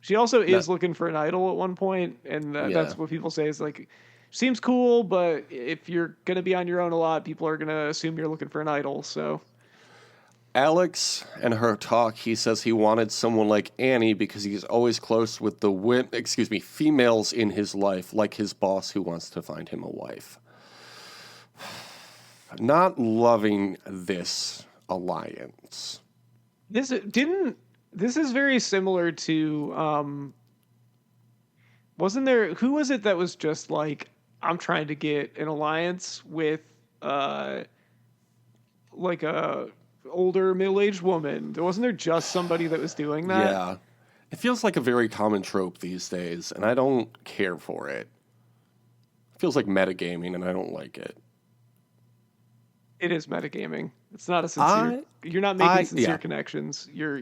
She also is looking for an idol at one point, and that's what people say is like, seems cool, but if you're gonna be on your own a lot, people are gonna assume you're looking for an idol. So Alex and her talk, he says he wanted someone like Annie because he's always close with the females in his life, like his boss who wants to find him a wife. Not loving this alliance. this is very similar to wasn't there, who was it that was just like, I'm trying to get an alliance with like a older middle-aged woman. Wasn't there just somebody that was doing that? Yeah. It feels like a very common trope these days, and I don't care for it. It feels like metagaming, and I don't like it. It is metagaming. It's not a sincere. You're not making sincere connections. You're.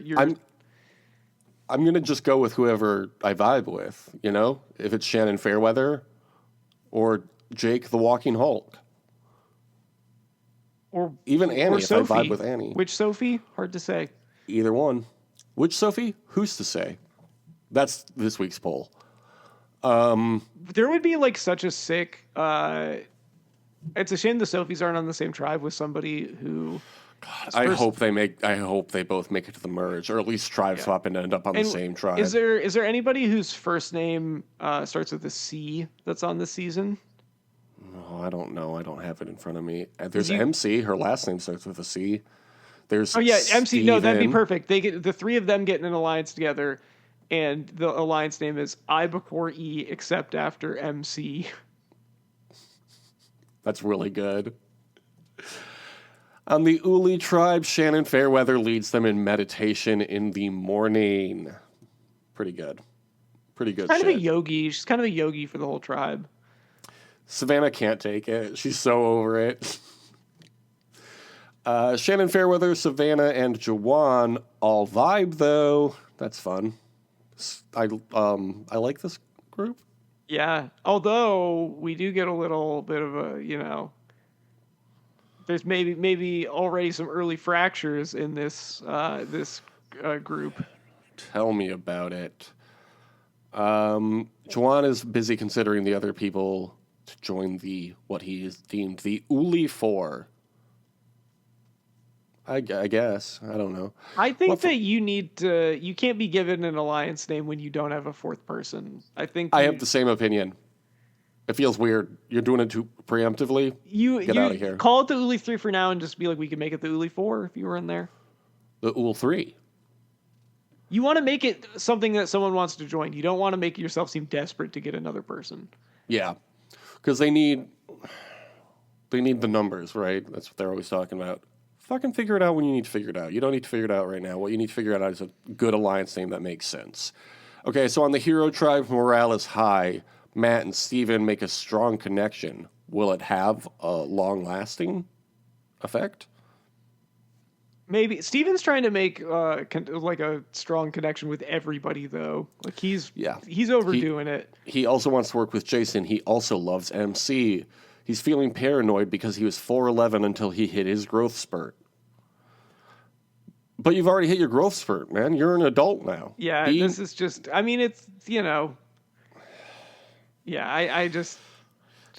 I'm gonna just go with whoever I vibe with, you know? If it's Shannon Fairweather or Jake the Walking Hulk. Or Even Annie, or if Sophie. I vibe with Annie. Which Sophie? Hard to say. Either one. Which Sophie? Who's to say? That's this week's poll. There would be like such a sick. It's a shame the Sophies aren't on the same tribe with somebody who. I hope they both make it to the merge, or at least tribe swap and end up on the same tribe. Is there anybody whose first name starts with a C that's on this season? Oh, I don't know. I don't have it in front of me. There's MC. Her last name starts with a C. There's MC. No, that'd be Steven. perfect. They get the three of them get in an alliance together, and the alliance name is I before E, except after MC. That's really good. On the Uli tribe, Shannon Fairweather leads them in meditation in the morning. Pretty good. Pretty good Kind shit. of a yogi. She's kind of a yogi for the whole tribe. Savannah can't take it. She's so over it. Shannon Fairweather, Savannah, and Jawan all vibe though. That's fun. I like this group. Yeah. Although we do get a little bit of a, there's maybe already some early fractures in this group. Tell me about it. Jawan is busy considering the other people to join what he has deemed the Uli Four. I guess. I don't know. I think that you can't be given an alliance name when you don't have a fourth person. I have the same opinion. It feels weird. You're doing it too preemptively. Get out of here. Call it the Uli 3 for now and just be like, we can make it the Uli 4 if you were in there. The Ul 3. You want to make it something that someone wants to join. You don't want to make yourself seem desperate to get another person. Yeah. Because they need the numbers, right? That's what they're always talking about. Fucking figure it out when you need to figure it out. You don't need to figure it out right now. What you need to figure out is a good alliance name that makes sense. Okay, so on the hero tribe, morale is high. Matt and Steven make a strong connection. Will it have a long-lasting effect? Maybe. Steven's trying to make like a strong connection with everybody, though. Like he's overdoing it. He also wants to work with Jason. He also loves MC. He's feeling paranoid because he was 4'11" until he hit his growth spurt. But you've already hit your growth spurt, man. You're an adult now. Yeah, this is just... I mean, it's, Yeah, I just...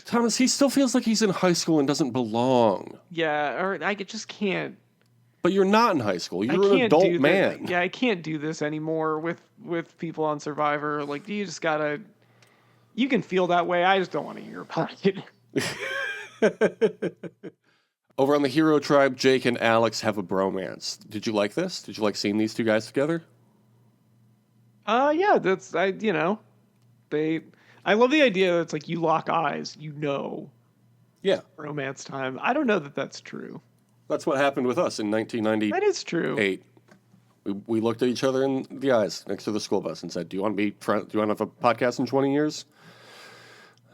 Thomas, he still feels like he's in high school and doesn't belong. Yeah, or I just can't... But you're not in high school. You're an adult man. Yeah, I can't do this anymore with people on Survivor. Like, you just gotta... You can feel that way. I just don't want to hear about it. Over on the hero tribe, Jake and Alex have a bromance. Did you like this? Did you like seeing these two guys together? Yeah, I love the idea that it's like you lock eyes, Yeah. romance time. I don't know that that's true. That's what happened with us in 1998. That is true. We looked at each other in the eyes next to the school bus and said, do you want to have a podcast in 20 years?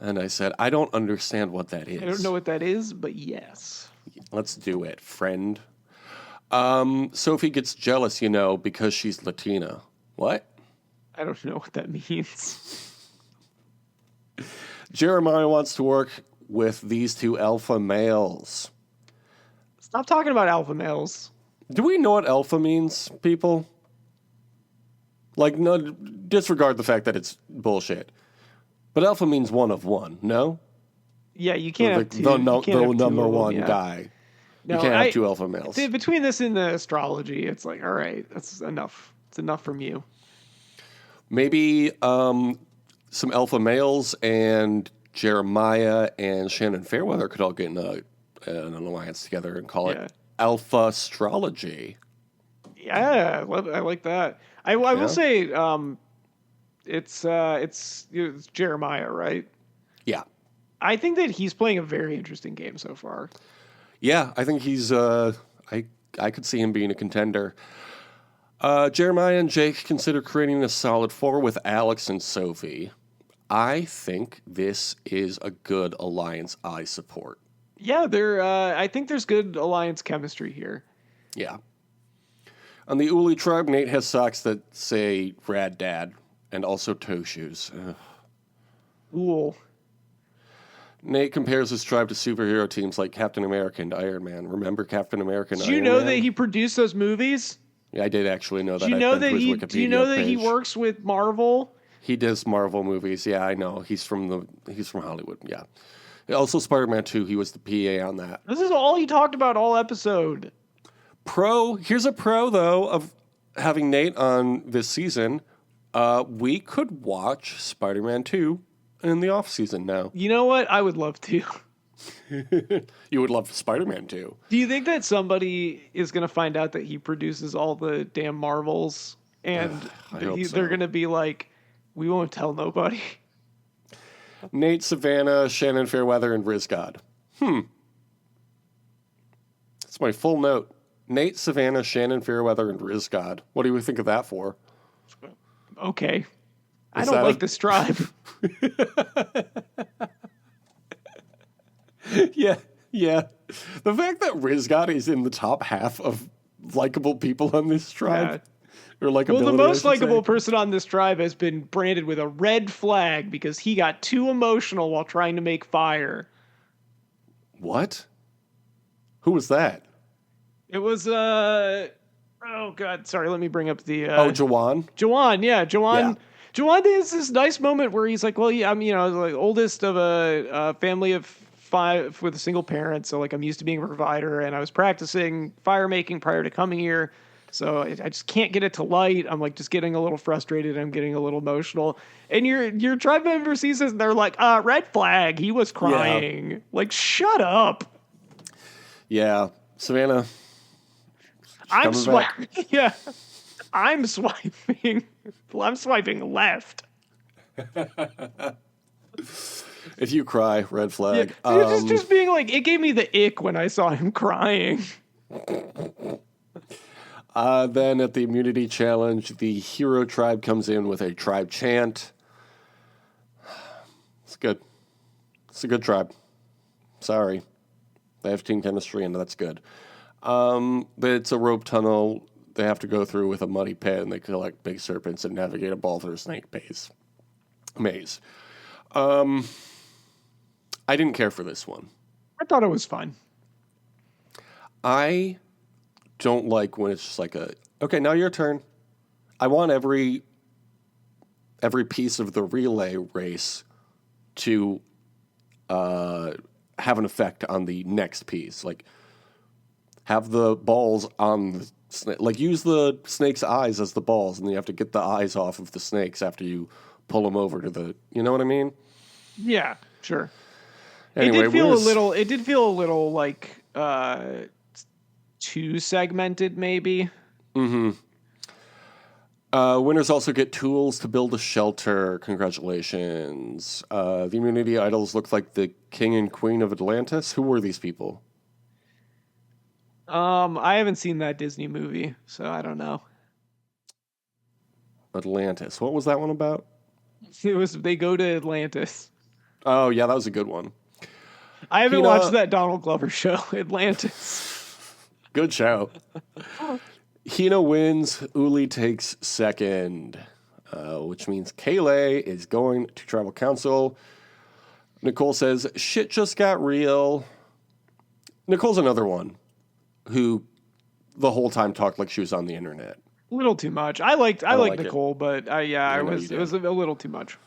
And I said, I don't understand what that is. I don't know what that is, but yes. Let's do it, friend. Sophie gets jealous, because she's Latina. What? I don't know what that means. Jeremiah wants to work with these two alpha males. Stop talking about alpha males. Do we know what alpha means, people? Like, no, disregard the fact that it's bullshit. But alpha means one of one, no? Yeah, you can't have two. The number one guy. No, you can't have two alpha males. Between this and the astrology, it's like, all right, that's enough. It's enough from you. Maybe some alpha males and Jeremiah and Shannon Fairweather could all get in an alliance together and call it Alpha Astrology. Yeah, I like that. I will say it's Jeremiah, right? Yeah. I think that he's playing a very interesting game so far. Yeah, I think he's I could see him being a contender. Jeremiah and Jake consider creating a solid four with Alex and Sophie. I think this is a good alliance I support. Yeah, I think there's good alliance chemistry here. Yeah. On the Uli tribe, Nate has socks that say Rad Dad and also toe shoes. Cool. Nate compares his tribe to superhero teams like Captain America and Iron Man. Remember Captain America and Iron Man? Do you know that he produced those movies? Yeah, I did actually know that. Do you know that he works with Marvel? He does Marvel movies. Yeah, I know. He's from Hollywood. Yeah. Also, Spider-Man 2. He was the PA on that. This is all he talked about all episode. Here's a pro though of having Nate on this season. We could watch Spider-Man 2 in the off season now. You know what? I would love to. You would love Spider-Man 2. Do you think that somebody is going to find out that he produces all the damn Marvels and they're going to be like, we won't tell nobody? Nate, Savannah, Shannon Fairweather, and Riz God. That's my full note. Nate, Savannah, Shannon Fairweather, and Riz God. What do you think of that for? Okay. I don't like this tribe. Yeah, yeah. The fact that Rizgat is in the top half of likable people on this tribe, or likability, Well, the most I should likable say. person on this tribe has been branded with a red flag because he got too emotional while trying to make fire. What? Who was that? It was oh god, sorry, let me bring up the Oh, Jawan? Jawan, yeah, Yeah. Jawan has this nice moment where he's like, well, yeah, I'm, like oldest of a family of five with a single parent, so like I'm used to being a provider, and I was practicing fire making prior to coming here, so I just can't get it to light. I'm like just getting a little frustrated. I'm getting a little emotional, and your tribe member sees this, and they're like, red flag. He was crying. Like, shut up. Yeah. Savannah. I'm coming back. swiping. Yeah, I'm swiping. I'm swiping left. If you cry, red Yeah, flag. just being like, it gave me the ick when I saw him crying. Then at the immunity challenge, the hero tribe comes in with a tribe chant. It's good. It's a good tribe. Sorry. They have team chemistry, and that's good. But it's a rope tunnel they have to go through with a muddy pit, and they collect big serpents and navigate a ball through a snake maze. I didn't care for this one. I thought it was fun. I don't like when it's just like okay, now your turn. I want every piece of the relay race to have an effect on the next piece. Like, have the balls on the snake. Like, use the snake's eyes as the balls, and then you have to get the eyes off of the snakes after you pull them over to the. You know what I mean? Yeah, sure. Anyway, It did feel a little like too segmented, maybe. Winners also get tools to build a shelter. Congratulations. The immunity idols look like the king and queen of Atlantis. Who were these people? I haven't seen that Disney movie, so I don't know. Atlantis. What was that one about? They go to Atlantis. Oh, yeah, that was a good one. I haven't Hina- watched that Donald Glover show, Atlantis. Good show. Hina wins. Uli takes second, which means Kayleigh is going to tribal council. Nicole says, shit just got real. Nicole's another one who the whole time talked like she was on the internet. A little too much. I liked like Nicole, but know it you was did. a little too much.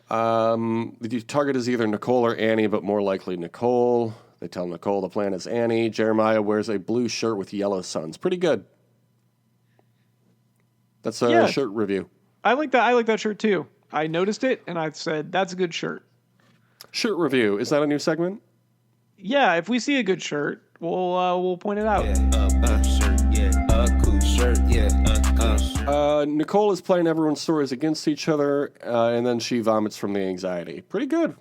The target is either Nicole or Annie, but more likely Nicole. They tell Nicole the plan is Annie. Jeremiah wears a blue shirt with yellow suns. Pretty good. That's a shirt review. I like that. I like that shirt too. I noticed it and I said, that's a good shirt. Shirt review. Is that a new segment? Yeah, if we see a good shirt, we'll point it out. Nicole is playing everyone's stories against each other, and then she vomits from the anxiety. Pretty good.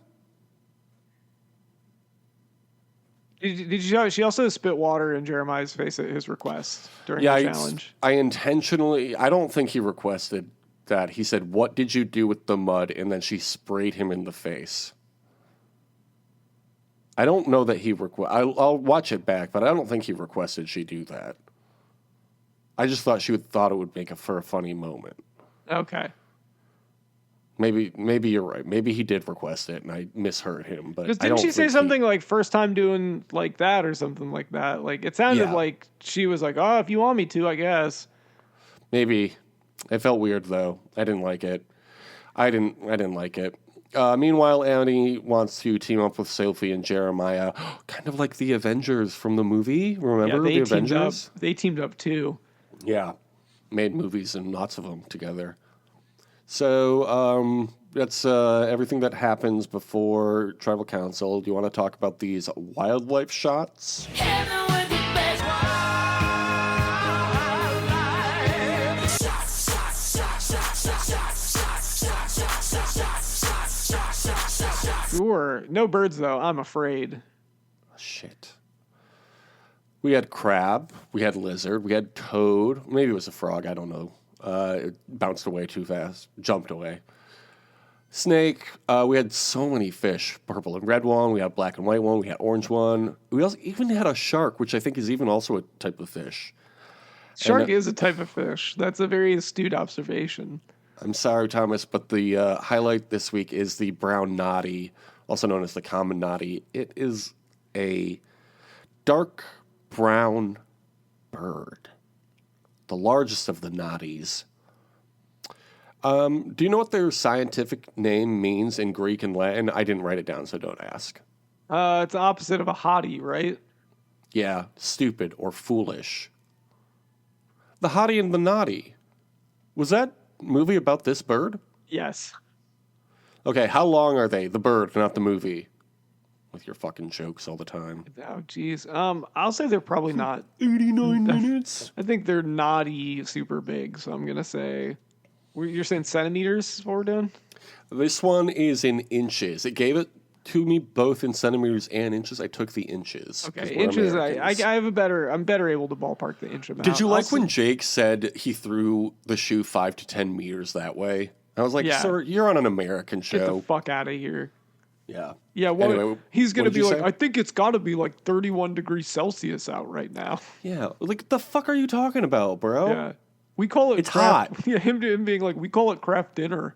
Did you? She also spit water in Jeremiah's face at his request during the challenge. I intentionally. I don't think he requested that. He said, "What did you do with the mud?" And then she sprayed him in the face. I don't know that he I'll watch it back, but I don't think he requested she do that. I just thought thought it would make for a funny moment. Okay. Maybe you're right. Maybe he did request it, and I misheard him. But Didn't she say something like first time doing like that or something like that? Like it sounded like she was like, "Oh, if you want me to, I guess." Maybe. It felt weird though. I didn't like it. I didn't like it. Meanwhile, Annie wants to team up with Sophie and Jeremiah, kind of like the Avengers from the movie. Remember the Avengers? They teamed up too. Yeah, made movies and lots of them together. So that's everything that happens before Tribal Council. Do you want to talk about these wildlife shots? Sure. No birds though. I'm afraid. Shit. We had crab, we had lizard, we had toad. Maybe it was a frog, I don't know. It bounced away too fast, jumped away. Snake. We had so many fish. Purple and red one. We had black and white one. We had orange one. We also even had a shark, which I think is even also a type of fish. Shark is a type of fish. That's a very astute observation. I'm sorry, Thomas, but the highlight this week is the brown noddy, also known as the common noddy. It is a dark brown bird, the largest of the noddies. Do you know what their scientific name means in Greek and Latin? I didn't write it down, so don't ask. It's the opposite of a hottie, right? Yeah, stupid or foolish. The Hottie and the Noddy. Was that movie about this bird? Yes. Okay, how long are they? The bird, not the movie. With your fucking jokes all the time. Oh, geez. I'll say they're probably not. 89 minutes. I think they're naughty super big, so I'm gonna say. You're saying centimeters is what we're doing? This one is in inches. It gave it to me both in centimeters and inches. I took the inches. Okay, 'cause we're inches. Americans. I have a better. I'm better able to ballpark the inch amount. Did you like Also- when Jake said he threw the shoe 5 to 10 meters that way? I was like, Yeah. sir, you're on an American Get the show. fuck out of here. Yeah. Yeah, what, Anyway, he's gonna what did be you like. say? I think it's got to be like 31 degrees Celsius out right now. Yeah. Like, the fuck are you talking about, bro? Yeah, we call it. It's craft, hot. Yeah, him being like, we call it craft dinner.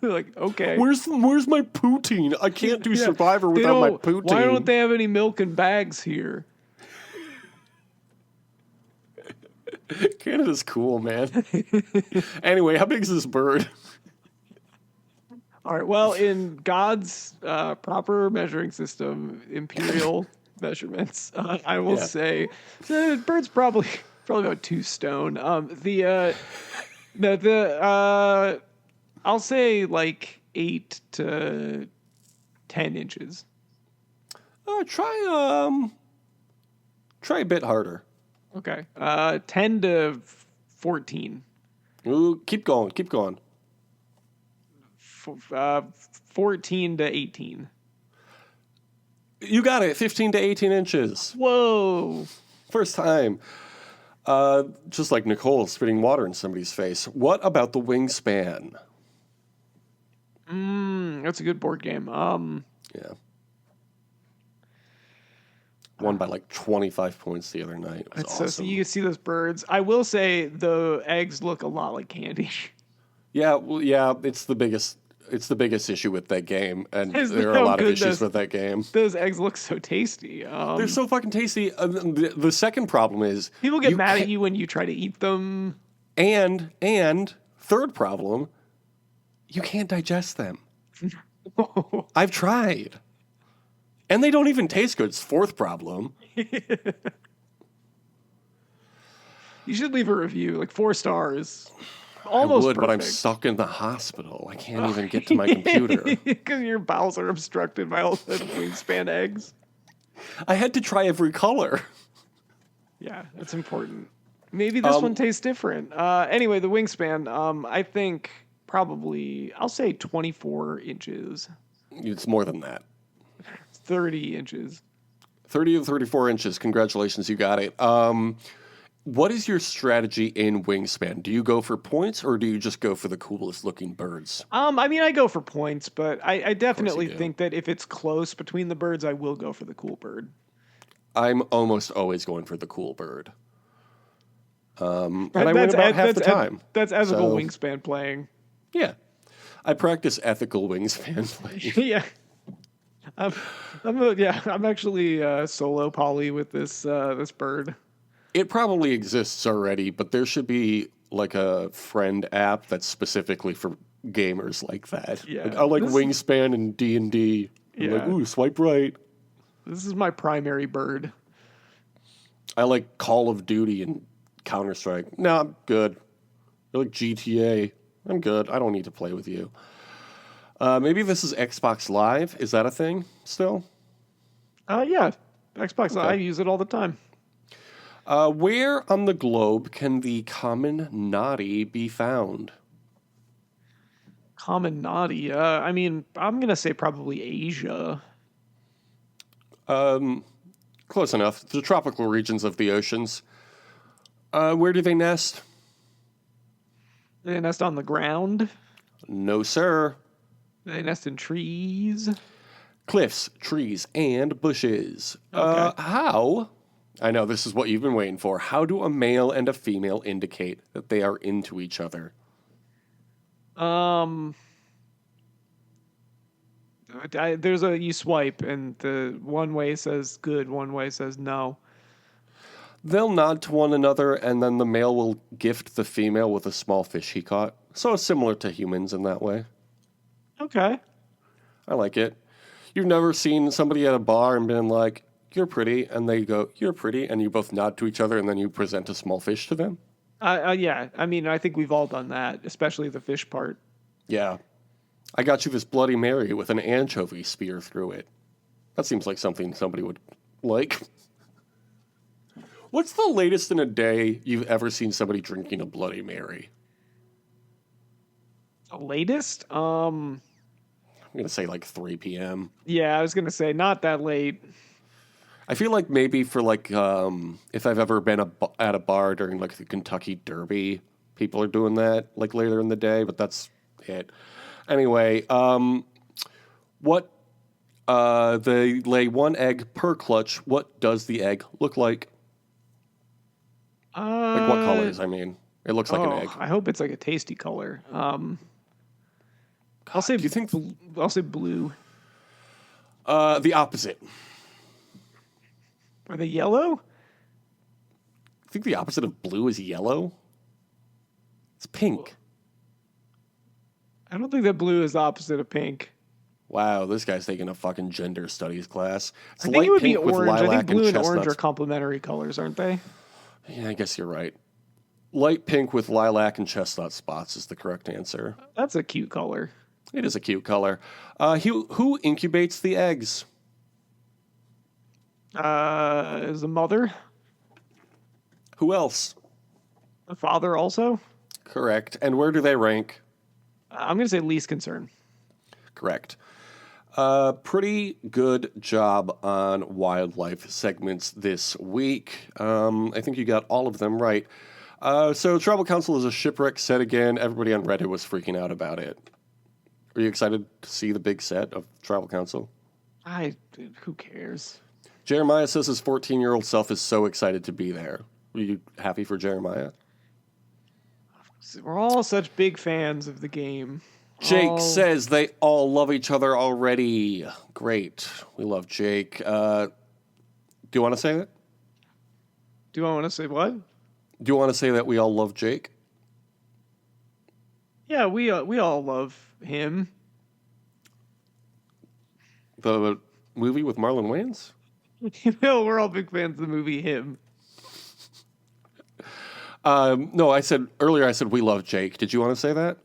Like, okay. Where's my poutine? I can't do Yeah, Survivor they without my don't- poutine. Why don't they have any milk in bags here? Canada's cool, man. Anyway, how big is this bird? All right. Well, in God's proper measuring system, imperial measurements, I will Yeah. say the bird's probably about 2 stone. I'll say like 8 to 10 inches. Try a bit harder. Okay. 10 to 14. Ooh, keep going, keep going. 14 to 18. You got it, 15 to 18 inches. Whoa. First time. Just like Nicole spitting water in somebody's face. What about the wingspan? That's a good board game. Yeah. Won by like 25 points the other night. It was So awesome. you can see those birds. I will say the eggs look a lot like candy. Yeah, well, yeah, it's the biggest issue with that game, and Is there are a how lot of good issues those- with that game. Those eggs look so tasty. They're so fucking tasty. The second problem is People get mad can't- at you when you try to eat them. and third problem, you can't digest them. I've tried, and they don't even taste good. It's fourth problem. You should leave a review, like 4 stars. I Almost would, but I'm perfect. stuck in the hospital. I can't even get to my computer. Because your bowels are obstructed by all the wingspan eggs. I had to try every color. Yeah, that's important. Maybe this one tastes different. Anyway, the wingspan, I think probably, I'll say 24 inches, It's more than that. 30 inches. 30 to 34 inches. Congratulations, you got it. What is your strategy in wingspan? Do you go for points or do you just go for the coolest looking birds? I mean, I go for points, but I definitely do. think that if it's close between the birds, I will go for the cool bird. I'm almost always going for the cool bird. And I win about half the time. That's ethical So- wingspan playing. Yeah. I practice ethical wingspan playing. Yeah. I'm actually solo poly with this bird. It probably exists already, but there should be like a friend app that's specifically for gamers like that. Yeah, Like, I like this- wingspan and D&D. I'm like, Yeah. ooh, swipe right. This is my primary bird. I like Call of Duty and Counter-Strike. No, I'm good. I like GTA. I'm good. I don't need to play with you. Maybe this is Xbox Live. Is that a thing still? Yeah. Xbox, Okay. I use it all the time. Where on the globe can the common noddy be found? Common naughty. I mean, I'm going to say probably Asia. Close enough. The tropical regions of the oceans. Where do they nest? They nest on the ground. No, sir. They nest in trees. Cliffs, trees, and bushes. Okay. How? I know this is what you've been waiting for. How do a male and a female indicate that they are into each other? You swipe, and the one way says good, one way says no. They'll nod to one another, and then the male will gift the female with a small fish he caught. So it's similar to humans in that way. Okay. I like it. You've never seen somebody at a bar and been like, "You're pretty," and they go, "You're pretty," and you both nod to each other, and then you present a small fish to them? Yeah. I mean, I think we've all done that, especially the fish part. Yeah. I got you this Bloody Mary with an anchovy spear through it. That seems like something somebody would like. What's the latest in a day you've ever seen somebody drinking a Bloody Mary? The latest? I'm going to say like 3 p.m. Yeah, I was gonna say not that late. I feel like maybe for like, if I've ever been at a bar during like the Kentucky Derby, people are doing that like later in the day, but that's it. Anyway, what, they lay one egg per clutch. What does the egg look like? Like what colors, I mean. It looks like an egg. I hope it's like a tasty color. I'll say. Do you think I'll say blue. the opposite? Are they yellow? I think the opposite of blue is yellow. It's pink. I don't think that blue is the opposite of pink. Wow, this guy's taking a fucking gender studies class. It's I think it would be pink with orange. I lilac think blue and orange chestnuts. are complementary colors, aren't they? Yeah, I guess you're right. Light pink with lilac and chestnut spots is the correct answer. That's a cute color. It is a cute color. Who incubates the eggs? Is the mother, Who else? the father also? Correct. And where do they rank? I'm gonna say least concern. Correct. Pretty good job on wildlife segments this week. I think you got all of them right. So Tribal Council is a shipwreck set again. Everybody on Reddit was freaking out about it. Are you excited to see the big set of Tribal Council? Who cares? Jeremiah says his 14-year-old self is so excited to be there. Are you happy for Jeremiah? We're all such big fans of the game. Jake says they all love each other already. Great. We love Jake. Do you want to say that? Do I want to say what? Do you want to say that we all love Jake? Yeah, we all love him. The movie with Marlon Wayans? We're all big fans of the movie Him. No, I said we love Jake. Did you want to say that?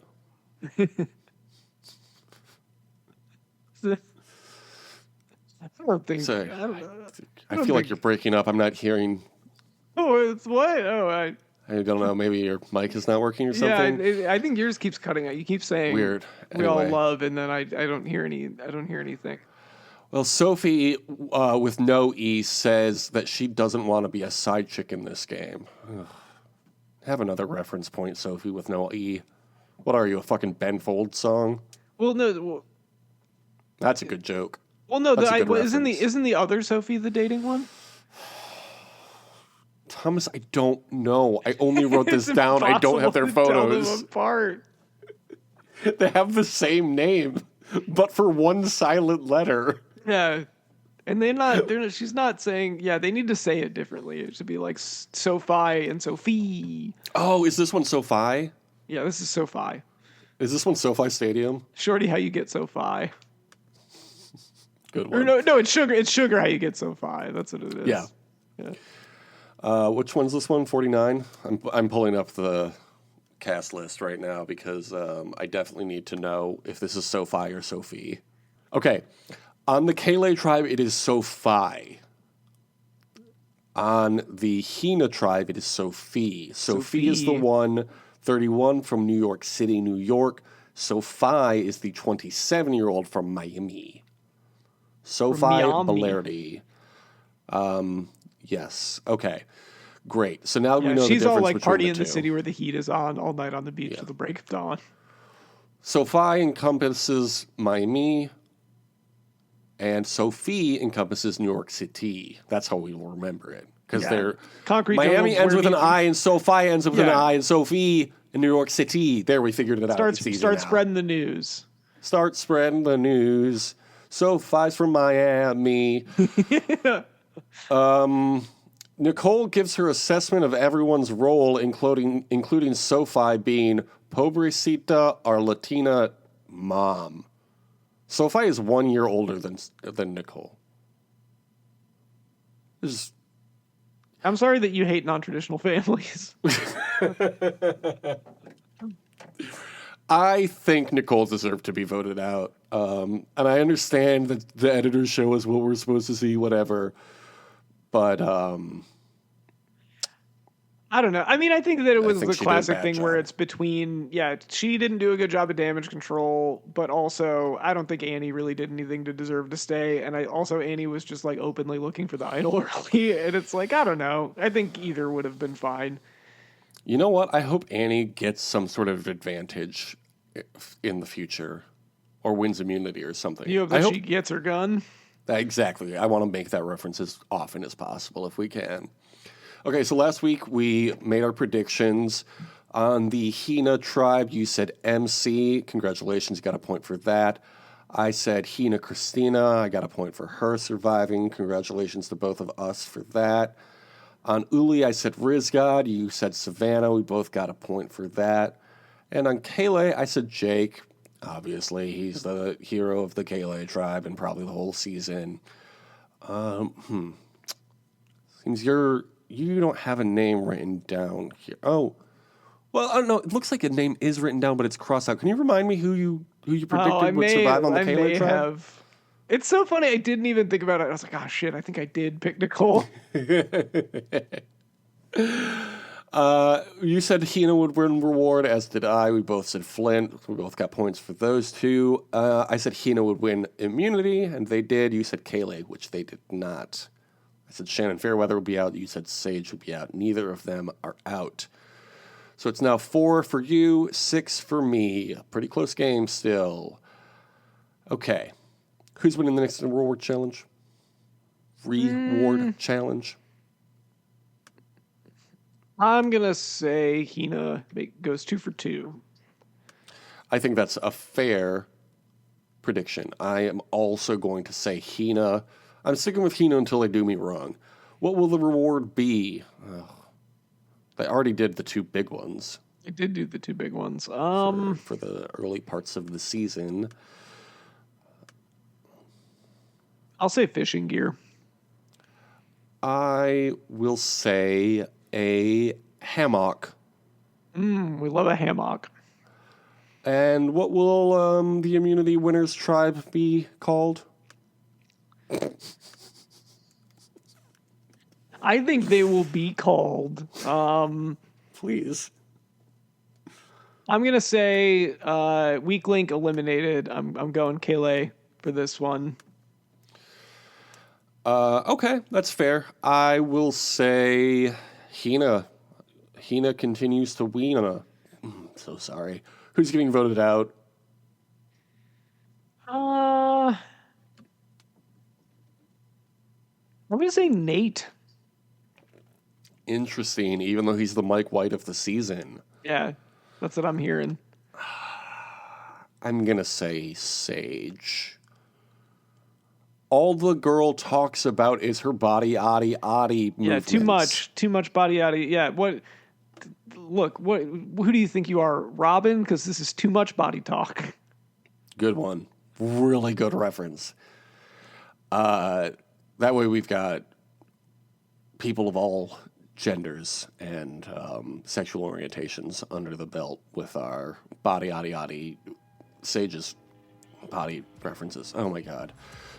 I don't think. So, I don't know. I feel like you're breaking up. I'm not hearing. Oh, it's what? Oh, I don't know. Maybe your mic is not working or yeah. something. I think yours keeps cutting out. You keep saying Weird. We all Anyway. love, and then I don't hear any. I don't hear anything. Well, Sophie with no E says that she doesn't want to be a side chick in this game. Ugh. Have another reference point, Sophie with no E. What are you, a fucking Ben Folds song? Well, no. That's a good joke. Well, no. That's a good Isn't reference. the other Sophie the dating one? Thomas, I don't know. I only wrote this It's down. I don't have their impossible to tell them photos. apart. They have the same name, but for one silent letter. Yeah. And they're not. She's not saying. Yeah, they need to say it differently. It should be like Sophie and Sophie. Oh, is this one SoFi? Yeah, this is Sophie. Is this one SoFi Stadium? Shorty, how you get Sophie? Good Or one. no, it's sugar. It's sugar. How you get Sophie? That's what it is. Yeah. Yeah. Which one's this one? 49? I'm pulling up the cast list right now because I definitely need to know if this is SoFi or Sophie. Okay. On the Kale tribe, it is Sophie. On the Hina tribe, it is Sophie. Sophie is the Sophie. one, 31 from New York City, New York. Sophie is the 27-year-old from Miami. Sophie Miami. Balerdi. Yes. Okay. Great. So now we Yeah, know the she's difference all like between party the in the two. city where the heat is on all night on the beach till the break of dawn. SoFi encompasses Miami, and Sophie encompasses New York City. That's how we will remember it. Because Yeah. they're Concrete Miami jungles ends where with an we- I, and SoFi ends with an Yeah. I, and Sophie in New York City. There, we figured it out. It's easier Start now. spreading the news. Start spreading the news. SoFi's from Miami. Nicole gives her assessment of everyone's role, including SoFi being pobrecita, our Latina mom. SoFi is 1 year older than Nicole. This I'm sorry that you hate non-traditional families. I think Nicole deserved to be voted out. And I understand that the editors show us what we're supposed to see, whatever. But I don't know. I mean, I think that it was think the she did a classic bad thing where job. it's between, she didn't do a good job of damage control, but also I don't think Annie really did anything to deserve to stay. And Annie was just like openly looking for the idol early. And it's like, I don't know. I think either would have been fine. you know what? I hope Annie gets some sort of advantage in the future or wins immunity or something. You hope that she gets her gun. Exactly. I want to make that reference as often as possible if we can. Okay, so last week we made our predictions on the Hina tribe. You said MC. Congratulations, you got a point for that. I said Hina Christina. I got a point for her surviving. Congratulations to both of us for that. On Uli, I said Rizgod. You said Savannah. We both got a point for that. And on Kayla, I said Jake. Obviously, he's the hero of the Kayla tribe and probably the whole season. Seems you don't have a name written down here. Oh, well, I don't know. It looks like a name is written down, but it's crossed out. Can you remind me who you predicted would survive on the Kayla tribe? Have. It's so funny. I didn't even think about it. I was like, oh shit, I think I did pick Nicole. You said Hina would win reward, as did I. We both said Flint. We both got points for those two. I said Hina would win immunity, and they did. You said Kayla, which they did not. I said Shannon Fairweather would be out. You said Sage would be out. Neither of them are out. So it's now 4 for you, 6 for me. A pretty close game still. Okay. Who's winning the next reward challenge? Reward challenge? I'm going to say Hina goes 2 for 2. I think that's a fair prediction. I am also going to say Hina. I'm sticking with Hina until they do me wrong. What will the reward be? They already did the 2 big ones. They did do the 2 big ones. For the early parts of the season. I'll say fishing gear. I will say a hammock. We love a hammock. And what will the immunity winners tribe be called? I think they will be called. Please. I'm gonna say weak link eliminated. I'm going Kayla for this one. Okay, that's fair. I will say Hina. Hina continues to win. I'm so sorry. Who's getting voted out? I'm gonna say Nate. Interesting, even though he's the Mike White of the season. Yeah, that's what I'm hearing. I'm going to say Sage. All the girl talks about is her body, oddy movements. Yeah, too much body out of yeah. Who do you think you are, Robin? Because this is too much body talk. Good one. Really good reference. That way we've got people of all genders and sexual orientations under the belt with our body, Sage's body references. Oh my God.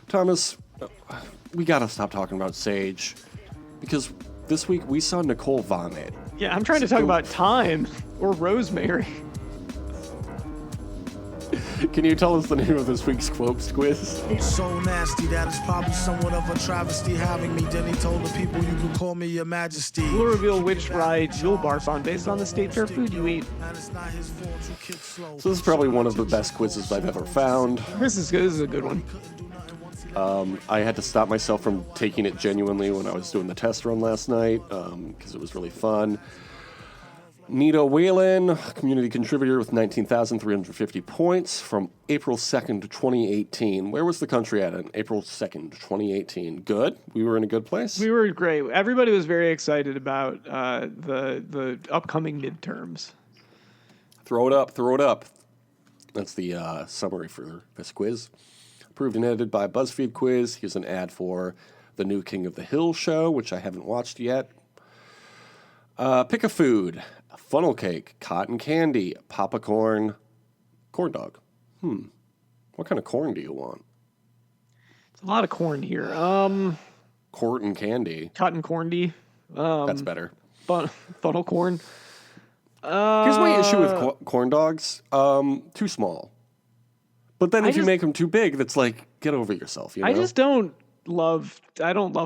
Thomas, we gotta stop talking about Sage because this week we saw Nicole vomit. Yeah, I'm trying to talk about Thyme or Rosemary. Can you tell us the name of this week's Quopes quiz? So nasty that it's probably somewhat of a travesty having me. Then he told the people you can call me your majesty. We'll reveal which ride you'll barf on based on the state fair food you eat. And it's not his fault you kick slow. So this is probably one of the best quizzes I've ever found. This is good. This is a good one. I had to stop myself from taking it genuinely when I was doing the test run last night because it was really fun. Nita Whalen, community contributor with 19,350 points from April 2nd, 2018. Where was the country at in April 2nd, 2018? Good? We were in a good place? We were great. Everybody was very excited about the upcoming midterms. Throw it up, throw it up. That's the summary for this quiz. Approved and edited by BuzzFeed Quiz. Here's an ad for the new King of the Hill show, which I haven't watched yet. Pick a food. Funnel cake, cotton candy, popcorn, corn dog. What kind of corn do you want? It's a lot of corn here. Cotton candy. Cotton corndy. That's better. Funnel corn. Here's my issue with corn dogs. Too small. But then if you make them too big, that's like, get over yourself. You know? I don't love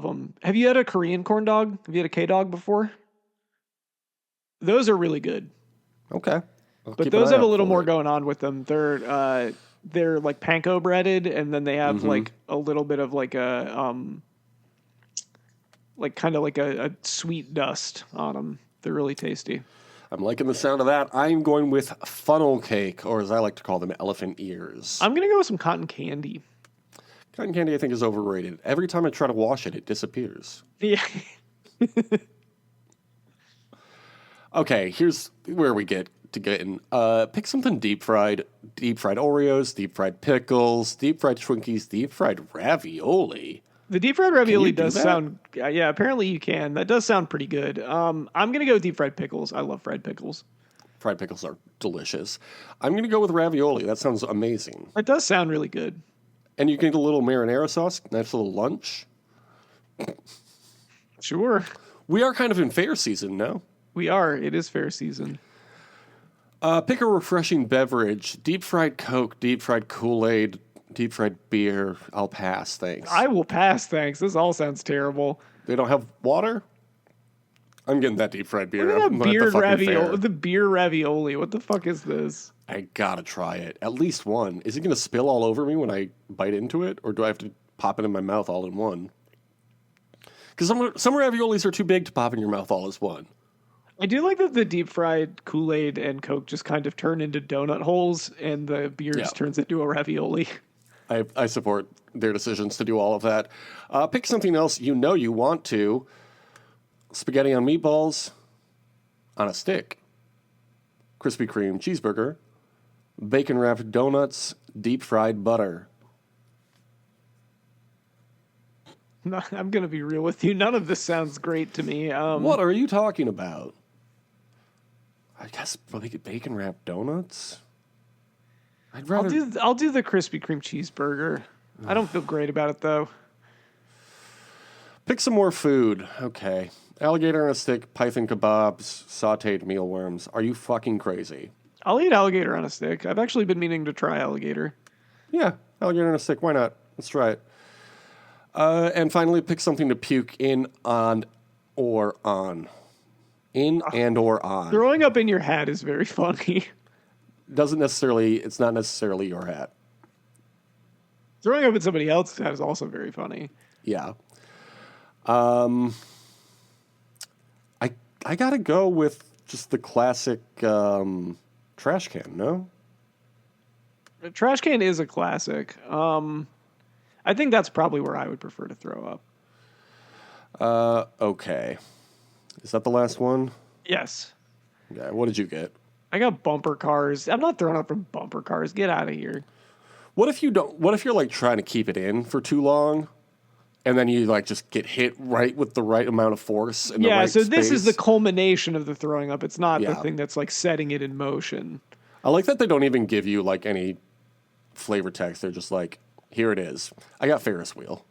them. Have you had a Korean corn dog? Have you had a K-dog before? Those are really good. Okay. But those have a little more going on with them. They're like panko breaded, and then they have like a little bit of like a like kind of like a sweet dust on them. They're really tasty. I'm liking the sound of that. I'm going with funnel cake, or as I like to call them, elephant ears. I'm gonna go with some cotton candy. Cotton candy, I think, is overrated. Every time I try to wash it, it disappears. Yeah. Okay, here's where we get to get in. Pick something deep fried Oreos, deep fried pickles, deep fried Twinkies, deep fried ravioli. The deep fried ravioli do does that? sound, yeah, apparently you can. That does sound pretty good. I'm going to go deep fried pickles. I love fried pickles. Fried pickles are delicious. I'm going to go with ravioli. That sounds amazing. It does sound really good. And you can get a little marinara sauce, nice little lunch. Sure. We are kind of in fair season now. We are. It is fair season. Pick a refreshing beverage. Deep fried Coke, deep fried Kool-Aid, deep fried beer. I'll pass, thanks. I will pass, thanks. This all sounds terrible. They don't have water? I'm getting that deep fried beer. Look at I'm that at the beer fucking ravioli. fair. The beer ravioli. What the fuck is this? I gotta try it. At least one. Is it gonna spill all over me when I bite into it? Or do I have to pop it in my mouth all in one? Because some raviolis are too big to pop in your mouth all as one. I do like that the deep fried Kool-Aid and Coke just kind of turn into donut holes and the beer just turns into a ravioli. I support their decisions to do all of that. Pick something else you know you want to. Spaghetti on meatballs on a stick. Krispy Kreme cheeseburger. Bacon wrapped donuts. Deep fried butter. No, I'm going to be real with you. None of this sounds great to me. What are you talking about? I guess bacon wrapped donuts. I'd rather I'll do the Krispy Kreme cheeseburger. I don't feel great about it though. pick some more food. Okay. Alligator on a stick, python kebabs, sauteed mealworms. Are you fucking crazy? I'll eat alligator on a stick. I've actually been meaning to try alligator. Yeah, alligator on a stick. Why not? Let's try it. And finally, pick something to puke in, on, or on. In and or on. Throwing up in your hat is very funny. It's not necessarily your hat. Throwing up in somebody else's hat is also very funny. Yeah. I gotta go with just the classic trash can, no? The trash can is a classic. I think that's probably where I would prefer to throw up. Okay. Is that the last one? Yes. Yeah, what did you get? I got bumper cars. I'm not throwing up from bumper cars. Get out of here. What if you're like trying to keep it in for too long and then you like just get hit right with the right amount of force and the right so this is the space? culmination of the throwing up. It's not the Yeah. thing that's like setting it in motion. I like that they don't even give you like any flavor text. They're just like, here it is. I got Ferris wheel.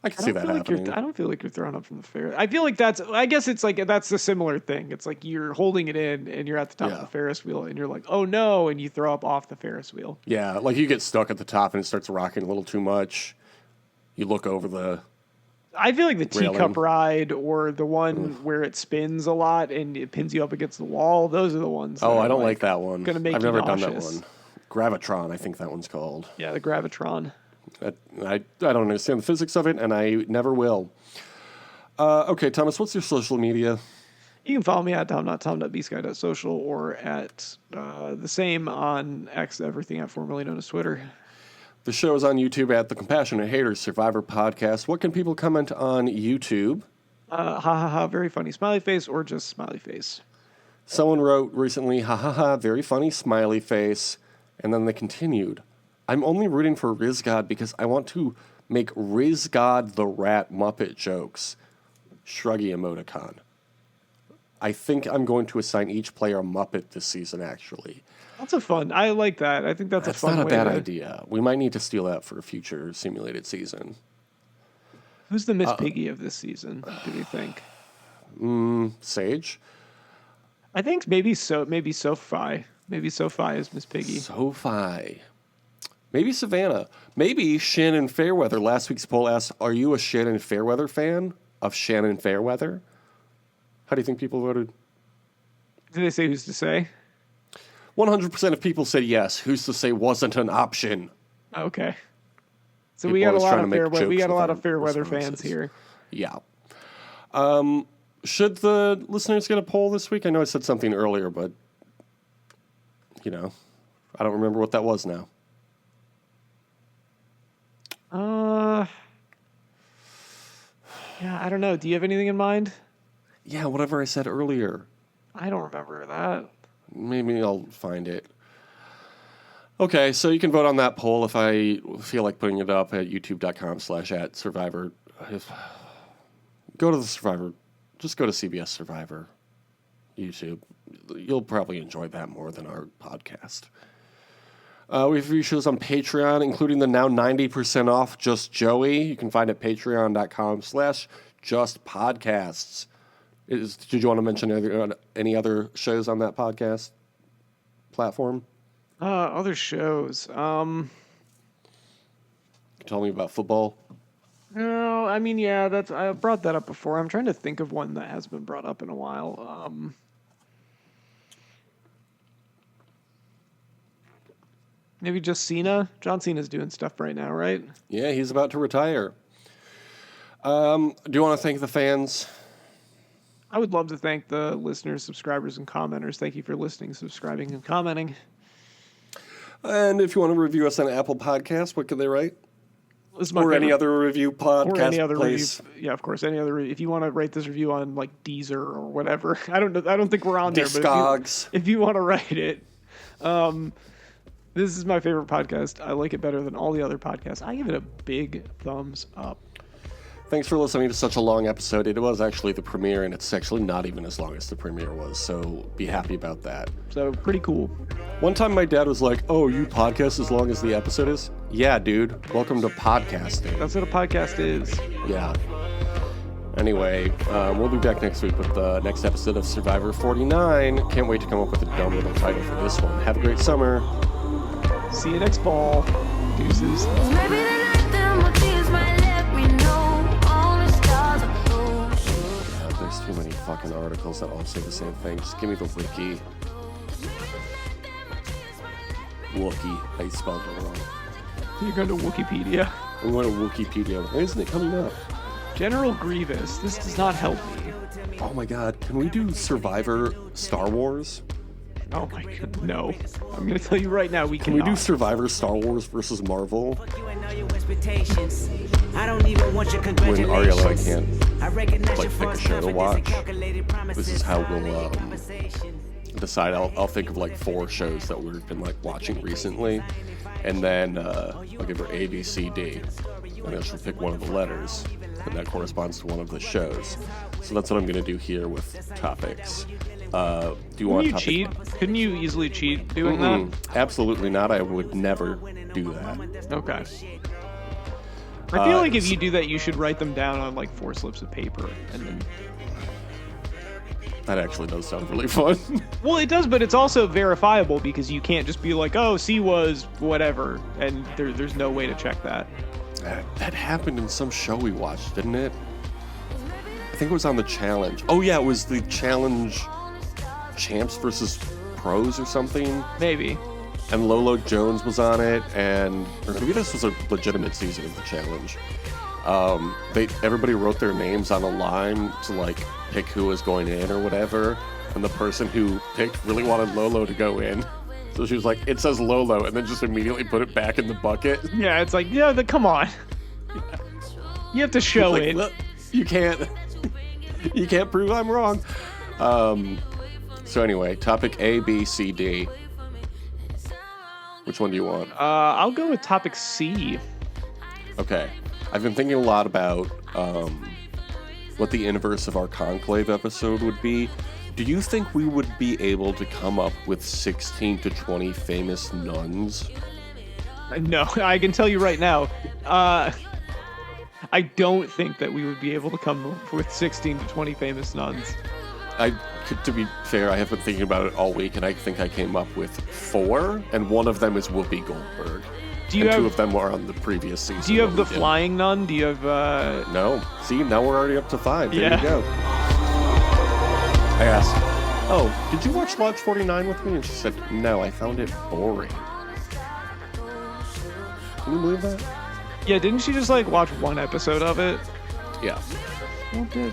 I can see that happening. I don't feel like you're throwing up from the Ferris. I feel like I guess it's like that's a similar thing. It's like you're holding it in and you're at the top of the Ferris wheel and you're like, oh no, and you throw up off the Ferris wheel. Yeah, like you get stuck at the top and it starts rocking a little too much. You look over the. I feel like the railing. teacup ride or the one where it spins a lot and it pins you up against the wall. Those are the ones. Oh, I don't like that one. Gonna make I've you never done that nauseous. one. Gravitron, I think that one's called. Yeah, the Gravitron. I don't understand the physics of it, and I never will. Okay, Thomas, what's your social media? You can follow me at tom.tom.bsky.social or at the same on X, everything at formerly known as Twitter. The show is on YouTube at The Compassionate Haters Survivor Podcast. What can people comment on YouTube? Ha ha ha, very funny smiley face or just smiley face. Someone wrote recently, ha ha ha, very funny smiley face. And then they continued, I'm only rooting for Rizgod because I want to make Rizgod the Rat Muppet jokes. Shruggy emoticon. I think I'm going to assign each player a Muppet this season, actually. That's a fun. I like that. I think that's a fun not a way bad to- idea. We might need to steal that for a future simulated season. Who's the Miss Piggy of this season, do you think? Sage? I think maybe Sophie. Maybe Sophie is Miss Piggy. Sophie. Maybe Savannah. Maybe Shannon Fairweather. Last week's poll asked, are you a Shannon Fairweather fan of Shannon Fairweather? How do you think people voted? Did they say who's to say? 100% of people said yes. Who's to say wasn't an option? Okay. So People we got a always lot trying of to make Fairweather. We jokes got a with lot our of Fairweather fans responses. here. Yeah. Should the listeners get a poll this week? I know I said something earlier, but, I don't remember what that was now. Yeah, I don't know. Do you have anything in mind? Yeah, whatever I said earlier. I don't remember that. Maybe I'll find it. Okay, so you can vote on that poll if I feel like putting it up at youtube.com/@Survivor. Go to the Survivor. Just go to CBS Survivor YouTube. You'll probably enjoy that more than our podcast. We have reviews on Patreon, including the now 90% off Just Joey. You can find it at patreon.com/justpodcasts. Did you want to mention any other shows on that podcast platform? Other shows. Tell me about football. No, I mean, yeah, I brought that up before. I'm trying to think of one that has been brought up in a while. Maybe just Cena. John Cena's doing stuff right now, right? Yeah, he's about to retire. Do you want to thank the fans? I would love to thank the listeners, subscribers, and commenters. Thank you for listening, subscribing, and commenting. And if you want to review us on Apple Podcasts, what can they write? This is my Or any favorite- other review podcast or any other place. review. Yeah, of course, any other. If you want to rate this review on like Deezer or whatever, I don't know. I don't think we're on there. But Discogs. if you want to write it, this is my favorite podcast. I like it better than all the other podcasts. I give it a big thumbs up. Thanks for listening to such a long episode. It was actually the premiere, and it's actually not even as long as the premiere was, so be happy about that. So pretty cool. One time my dad was like, oh, you podcast as long as the episode is? Yeah, dude. Welcome to podcasting. That's what a podcast is. Yeah. Anyway, we'll be back next week with the next episode of Survivor 49. Can't wait to come up with a dumb little title for this one. Have a great summer. See you next fall. Deuces. Maybe the night that my tears might let me know all the stars are close. God, there's too many fucking articles that all say the same thing. Just give me the wiki. Wookie. I spelled it wrong. You're going to Wikipedia. I'm going to Wikipedia. Why isn't it coming up? General Grievous. This does not help me. Oh my god, can we do Survivor Star Wars? Oh my god, no. I'm going to tell you right now, we Can we do cannot. Survivor Star Wars versus Marvel? You and all your expectations. I don't even want your When congratulations. Ariella can't I recognize like your pick a false show to confidence and watch. calculated promises. This is how Finally, we'll conversation. decide. I'll think of like 4 shows that we've been like watching recently, and then I'll give her A, B, C, D, and then she'll pick one of the letters, and that corresponds to one of the shows. So that's what I'm gonna do here with topics. Do you want Couldn't you topic? cheat? Couldn't you easily cheat doing Absolutely not. I would never do that. that? Okay. I feel like if you do that, you should write them down on like 4 slips of paper, and then. That actually does sound really fun. Well, it does, but it's also verifiable because you can't just be like, "Oh, C was whatever," and there's no way to check that. That happened in some show we watched, didn't it? I think it was on the Challenge. Oh yeah, it was the Challenge Champs versus Pros or something. Maybe. And Lolo Jones was on it, and or maybe this was a legitimate season of the Challenge. Everybody wrote their names on a line to like pick who was going in or whatever, and the person who picked really wanted Lolo to go in, so she was like, "It says Lolo," and then just immediately put it back in the bucket. Yeah, it's like, yeah, come on. You have to show Like, it. "Look, you can't prove I'm wrong. So anyway, topic A, B, C, D. Which one do you want? I'll go with topic C. Okay. I've been thinking a lot about what the inverse of our Conclave episode would be. Do you think we would be able to come up with 16 to 20 famous nuns? No, I can tell you right now. I don't think that we would be able to come up with 16 to 20 famous nuns. To be fair, I have been thinking about it all week, and I think I came up with 4, and one of them is Whoopi Goldberg. Do you have 2 of them were on the previous season. Do you have that the we did. flying nun? Do you have No. See, now we're already up to 5. There Yeah. you go. I asked, "Oh, did you watch Lodge 49 with me?" And she said, "No, I found it boring." Can you believe that? Yeah, didn't she just like watch one episode of it? Yeah. Well, good.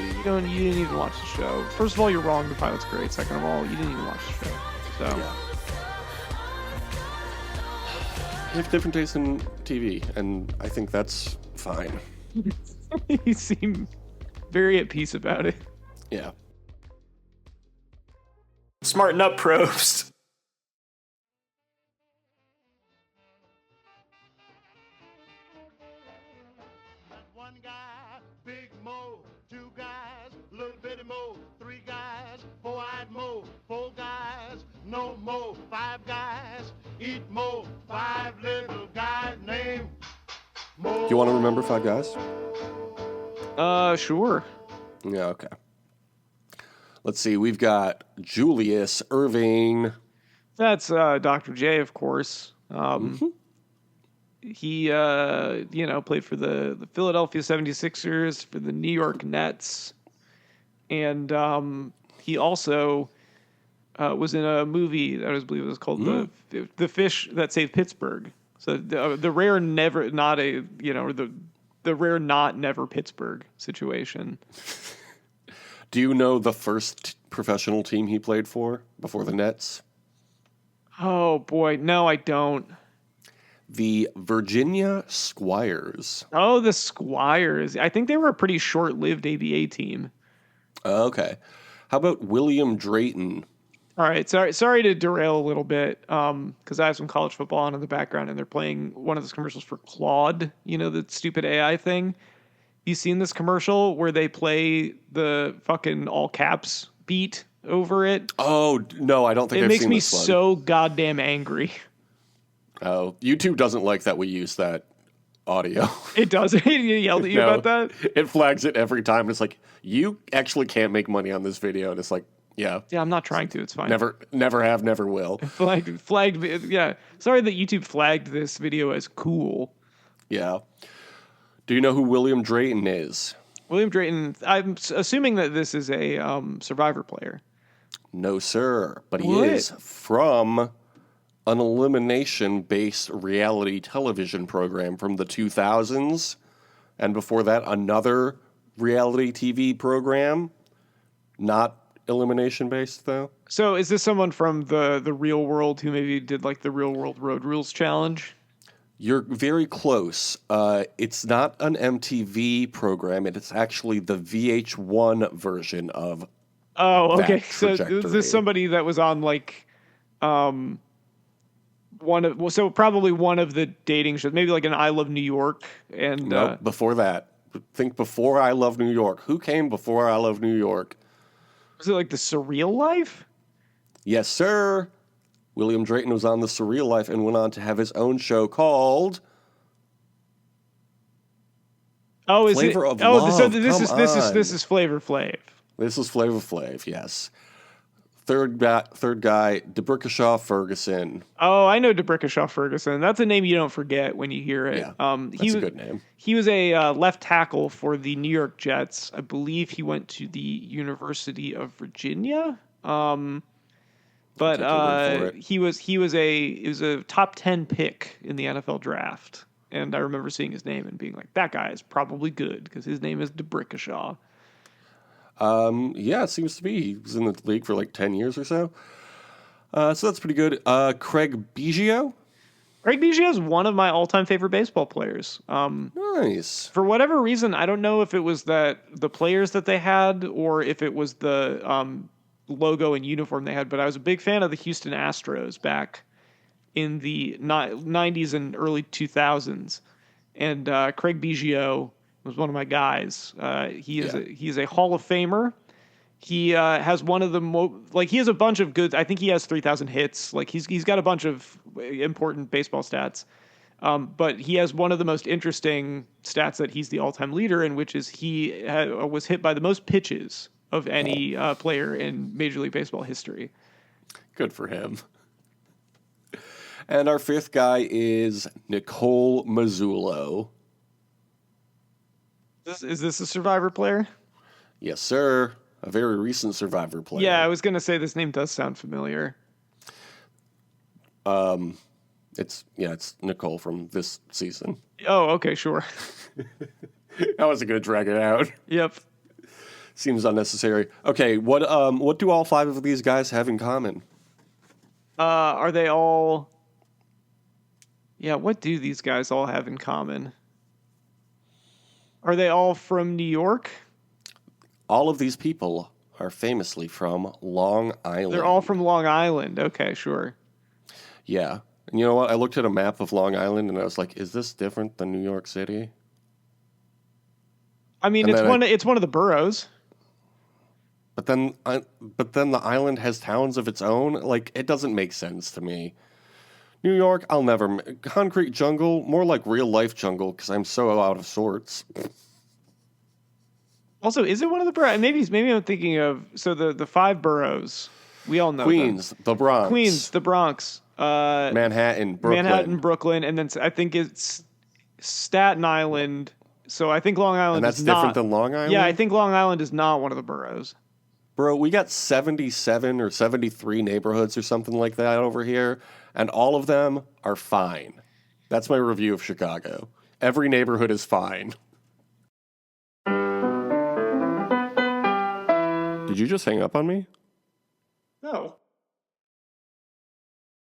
You didn't even watch the show. First of all, you're wrong. The pilot's great. Second of all, you didn't even watch the show. So Yeah. We have different tastes in TV, and I think that's fine. you seem very at peace about it. Yeah. Smarten up, probes. One guy, big Mo, 2 guys, little bitty Mo, 3 guys, 4-eyed Mo, 4 guys, no Mo, 5 guys, eat Mo, 5 little guys named Mo. Do you want to remember 5 guys? Sure. Yeah, okay. Let's see. We've got Julius Irving. That's Dr. J, of course. He, played for the Philadelphia 76ers, for the New York Nets. And he also was in a movie that I believe it was called The Fish That Saved Pittsburgh. So the rare never not a, the rare not never Pittsburgh situation. Do you know the first professional team he played for before the Nets? Oh, boy. No, I don't. The Virginia Squires. Oh, the Squires. I think they were a pretty short-lived ABA team. Okay. How about William Drayton? All right, sorry to derail a little bit, because I have some college football on in the background, and they're playing one of those commercials for Claude, the stupid AI thing. You seen this commercial where they play the fucking all caps beat over it? Oh, no, I don't think It I've makes seen me this one. so goddamn angry. Oh, YouTube doesn't like that we use that audio. It does. You yelled at you No, about that? It flags it every time. It's like, you actually can't make money on this video. And it's like, yeah, Yeah, I'm not trying to. It's fine. never have, never will. Flagged. Yeah. Sorry that YouTube flagged this video as cool. Yeah. Do you know who William Drayton is? William Drayton, I'm assuming that this is a Survivor player. No, sir. But he What? is from an elimination-based reality television program from the 2000s. And before that, another reality TV program. Not elimination-based, though. So is this someone from the real world who maybe did like the Real World Road Rules challenge? You're very close. It's not an MTV program. It's actually the VH1 version of. Oh, okay. That So is trajectory. this somebody that was on like probably one of the dating shows, maybe like an I Love New York and Nope, before that. Think before I Love New York. Who came before I Love New York? was it like the Surreal Life? Yes, sir. William Drayton was on The Surreal Life and went on to have his own show called Oh, is Flavor it? of Oh, so Love, this come is on. Flavor Flav. This is Flavor Flav, yes. Third guy, DeBrickashaw Ferguson. Oh, I know DeBrickashaw Ferguson. That's a name you don't forget when you hear it. Yeah, He that's a was good name. He was a left tackle for the New York Jets. I believe he went to the University of Virginia. But take your word for it. he was a top 10 pick in the NFL draft. And I remember seeing his name and being like, that guy is probably good because his name is DeBrickashaw. Yeah, it seems to be. He was in the league for like 10 years or so. So that's pretty good. Craig Biggio. Craig Biggio is one of my all-time favorite baseball players. Nice. For whatever reason, I don't know if it was that the players that they had or if it was the logo and uniform they had, but I was a big fan of the Houston Astros back in the 90s and early 2000s. And Craig Biggio was one of my guys. He's a Hall of Famer. He has one of the he has a bunch of good. I think he has 3,000 hits. Like he's got a bunch of important baseball stats. But he has one of the most interesting stats that he's the all-time leader in, which is he was hit by the most pitches of any player in Major League Baseball history. Good for him. And our fifth guy is Nicole Mazzullo. Is this a Survivor player? Yes, sir. A very recent Survivor player. Yeah, I was going to say this name does sound familiar. It's Nicole from this season. Oh, okay, sure. I wasn't going to drag it out. Yep. Seems unnecessary. Okay, what do all five of these guys have in common? Are they all... Yeah, what do these guys all have in common? Are they all from New York? All of these people are famously from Long Island. They're all from Long Island. Okay, sure. Yeah. And you know what? I looked at a map of Long Island and I was like, is this different than New York City? I mean, And it's one of the boroughs. But then the island has towns of its own. Like, it doesn't make sense to me. New York, I'll never... Concrete jungle, more like real life jungle because I'm so out of sorts. Also, is it one of the boroughs? Maybe I'm thinking of... So the five boroughs, we all know Queens, them. the Bronx. Queens, the Bronx. Manhattan, Brooklyn, and then I think it's Staten Island. So I think Long Island And that's is different not... than Long Island? Yeah, I think Long Island is not one of the boroughs. Bro, we got 77 or 73 neighborhoods or something like that over here, and all of them are fine. That's my review of Chicago. Every neighborhood is fine. Did you just hang up on me? No.